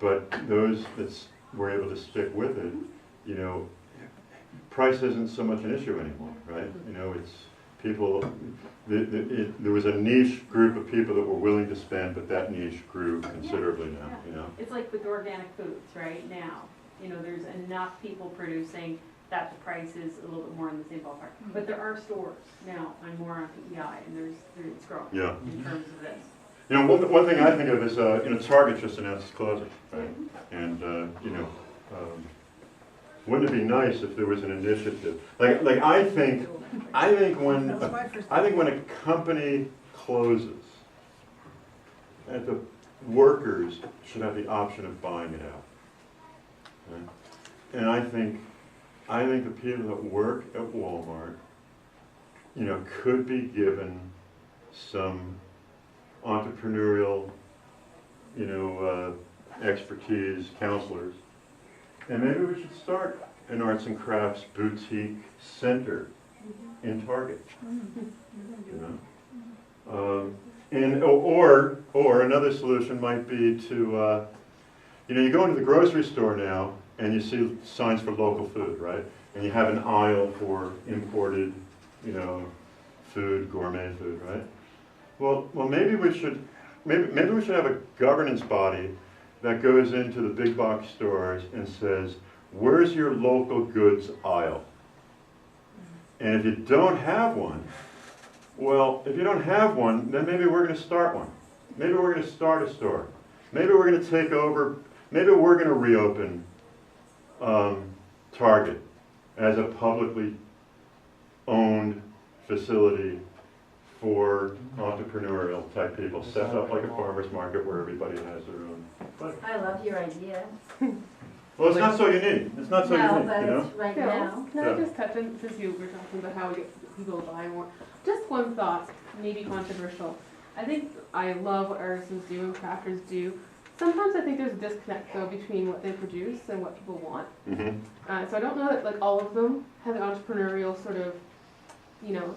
but those that were able to stick with it, you know, price isn't so much an issue anymore, right? You know, it's people, there was a niche group of people that were willing to spend, but that niche grew considerably now, you know? It's like with organic foods right now. You know, there's enough people producing that the price is a little bit more in the same ballpark. But there are stores now, I'm more on PEI, and it's growing Yeah. in terms of this. You know, one thing I think of is, you know, Target just announced its closing, right? And, you know, wouldn't it be nice if there was an initiative? Like I think when a company closes, that the workers should have the option of buying it out. Right? And I think the people that work at Walmart, you know, could be given some entrepreneurial, you know, expertise, counselors. And maybe we should start an arts and crafts boutique center in Target. You know? And or another solution might be to, you know, you go into the grocery store now and you see signs for local food, right? And you have an aisle for imported, you know, food, gourmet food, right? Well, maybe we should have a governance body that goes into the big box stores and says, where's your local goods aisle? And if you don't have one, well, if you don't have one, then maybe we're going to start one. Maybe we're going to start a store. Maybe we're going to take over, maybe we're going to reopen Target as a publicly owned facility for entrepreneurial type people, set up like a farmer's market where everybody has their own. I love your idea. Well, it's not so unique. It's not so unique, but you know? it's right Phil, now. can I just touch on, since you were talking about how we get people to buy more, just one thought, maybe controversial. I think I love what artisans do and crafters do. Sometimes I think there's a disconnect though between what they produce and what people want. So I don't know that like all of them have the entrepreneurial sort of, you know,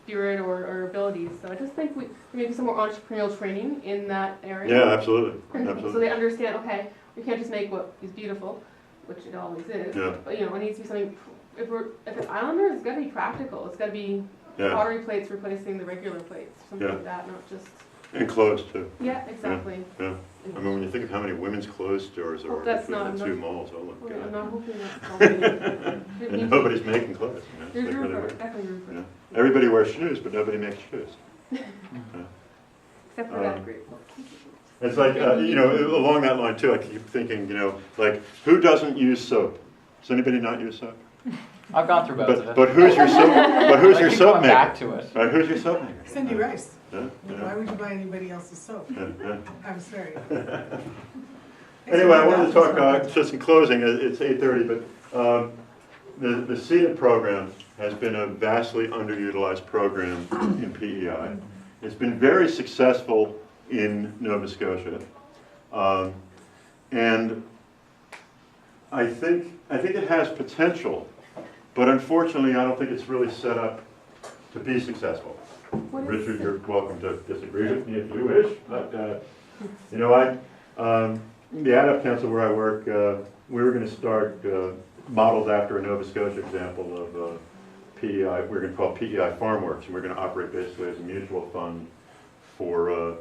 spirit or abilities. So I just think there may be some more entrepreneurial training in that area. Yeah, absolutely. Absolutely. So they understand, okay, we can't just make what is beautiful, which it always is. Yeah. But you know, it needs to be something. If it's Islander, it's got to be practical. It's got to be pottery plates replacing the regular plates, something like that, not just. And clothes too. Yeah, exactly. Yeah. I mean, when you think of how many women's clothes stores there are between the two malls, oh my God. I'm not hoping that's And nobody's making clothes. You know? There's room for it, definitely room for it. Everybody wears shoes, but nobody makes shoes. Except for that group. It's like, you know, along that line too, I keep thinking, you know, like, who doesn't use soap? Does anybody not use soap? I've gone through both of it. But who's your soap? But who's your soap maker? Back to it. Right? Who's your soap maker? Cindy Rice. Yeah, Why would you buy anybody else's soap? I'm sorry. Anyway, I wanted to talk, just in closing, it's 8:30, but the SEED program has been a vastly underutilized program in PEI. It's been very successful in Nova Scotia. And I think it has potential, but unfortunately I don't think it's really set up to be successful. Richard, you're welcome to disagree with me if you wish, but you know, the ADAP Council where I work, we were going to start modeled after a Nova Scotia example of PEI. We're going to call it PEI FarmWorks, and we're going to operate basically as a mutual fund for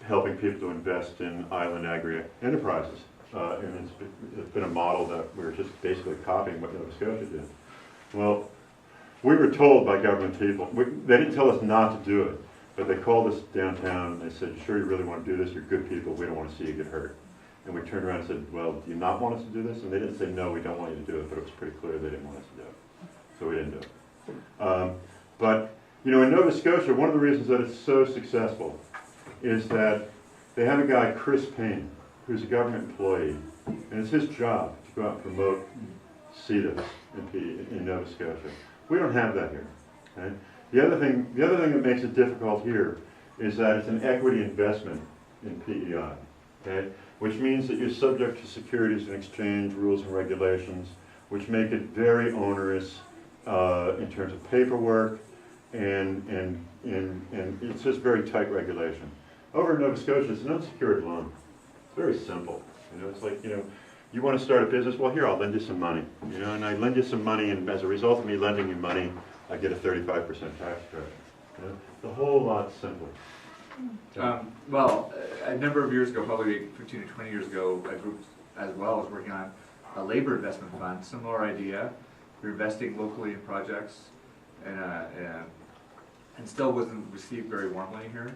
helping people to invest in island agri-enterprises. And it's been a model that we're just basically copying what Nova Scotia did. Well, we were told by government people, they didn't tell us not to do it, but they called us downtown and they said, sure you really want to do this? You're good people, we don't want to see you get hurt. And we turned around and said, well, do you not want us to do this? And they didn't say, no, we don't want you to do it, but it was pretty clear they didn't want us to do it. So we didn't do it. But, you know, in Nova Scotia, one of the reasons that it's so successful is that they have a guy, Chris Payne, who's a government employee, and it's his job to go out and promote CETA in Nova Scotia. We don't have that here. Okay? The other thing that makes it difficult here is that it's an equity investment in PEI, okay? Which means that you're subject to securities and exchange rules and regulations, which make it very onerous in terms of paperwork, and it's just very tight regulation. Over in Nova Scotia, it's an unsecured loan. It's very simple. You know, it's like, you know, you want to start a business? Well, here, I'll lend you some money. You know, and I lend you some money, and as a result of me lending you money, I get a 35% tax credit. You know, the whole lot simpler. Well, a number of years ago, probably 15 or 20 years ago, a group as well was working on a labor investment fund, similar idea. We're investing locally in projects, and still wasn't received very warmly here.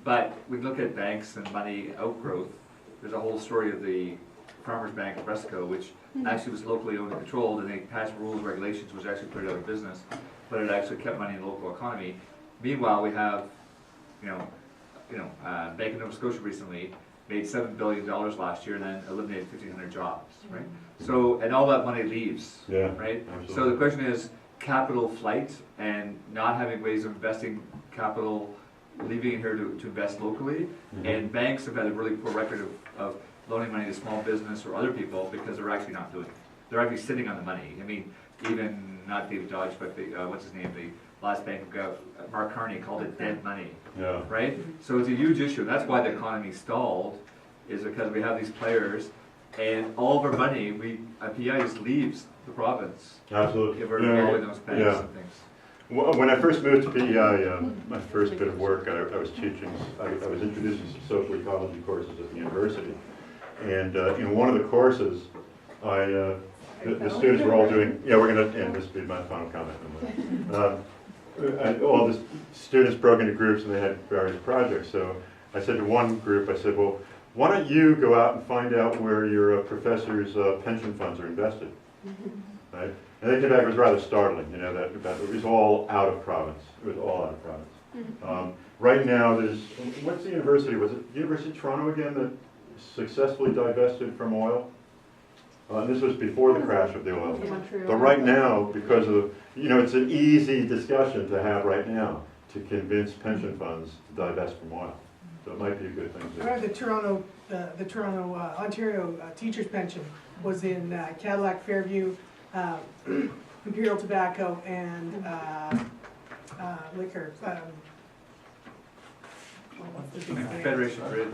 But we look at banks and money outgrowth. There's a whole story of the Farmers Bank of Bresco, which actually was locally owned and controlled, and they passed rules, regulations, which actually put it out of business, but it actually kept money in the local economy. Meanwhile, we have, Bank of Nova Scotia recently made $7 billion last year and then eliminated 1,500 jobs, right? So, and all that money leaves, right? Absolutely. So the question is capital flight and not having ways of investing capital, leaving it here to invest locally. And banks have had a really poor record of loaning money to small business or other people because they're actually not doing it. They're actually sitting on the money. I mean, even not David Dodge, but the, what's his name, the last bank of Mark Carney called it dead money, right? So it's a huge issue. That's why the economy stalled, is because we have these players, and all of our money, PEI just leaves the province. Absolutely. If we're involved in those banks and things. When I first moved to PEI, my first bit of work, I was teaching, I was introducing some social ecology courses at the university. And in one of the courses, the students were all doing, we're going to end, this will be my final comment. All the students broke into groups and they had various projects. So I said to one group, I said, well, why don't you go out and find out where your professor's pension funds are invested, right? And they came back, it was rather startling, that it was all out of province. It was all out of province. Right now, there's, what's the university? Was it University of Toronto again that successfully divested from oil? And this was before the crash of the oil. But right now, because of, it's an easy discussion to have right now to convince pension funds to divest from oil. So it might be a good thing to do. The Toronto, Ontario teacher's pension was in Cadillac, Fairview, Imperial Tobacco, and liquor. Federation Bridge.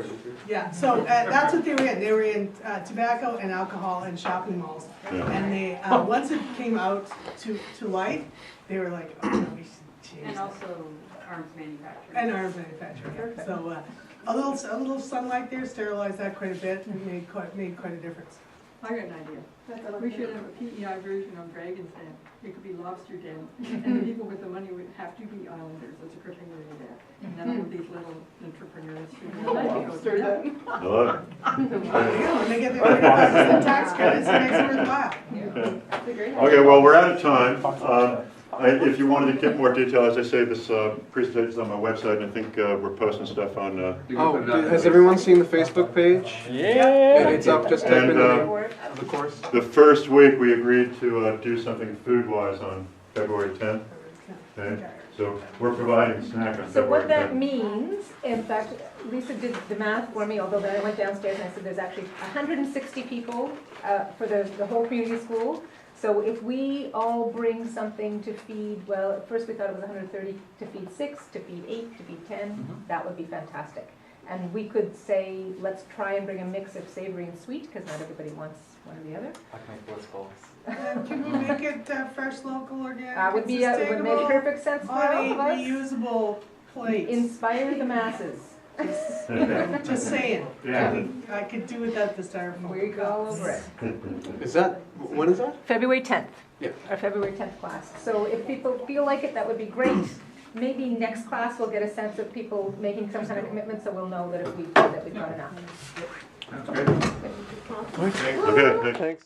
Yeah, so that's what they were in. They were in tobacco and alcohol and shopping malls. And they once it came out to light, they were like, oh, no, we should change And that. also arms manufacturing. And arms manufacturing. Yeah. So a little sunlight there sterilized that quite a bit and made quite a difference. I got an idea. We should have a PEI version of Dragon's Den. It could be Lobster Den. And the people with the money would have to be islanders. That's a good thing to do that. And then all of these little entrepreneurs should I love it. When they get their 35% tax credits, it makes it worthwhile. Okay, well, we're out of time. If you wanted to get more detail, as I say, this presentation is on my website, and I think we're posting stuff on... has everyone seen the Facebook page? Yeah! It's up, just type in the course. The first week, we agreed to do something food-wise on February 10th. Okay? So we're providing a snack on February 10th. So what that means, in fact, Lisa did the math for me, although then I went downstairs and I said there's actually 160 people for the whole community school. So if we all bring something to feed, well, at first we thought it was 130 to feed 6, to feed 8, to feed 10, that would be fantastic. And we could say, let's try and bring a mix of savory and sweet, because not everybody wants one or the other. I can make blissballs. Can we make it fresh, local, organic? That would would make perfect sense for all of us. Reusable plates. Inspire the masses. Just saying. Yeah. I could do without the styrofoam. We go all over it. Is that, when is that? February 10th. Yeah. Our February 10th class. So if people feel like it, that would be great. Maybe next class we'll get a sense of people making some kind of commitment, so we'll know that we've got enough. That's great. Okay, thanks.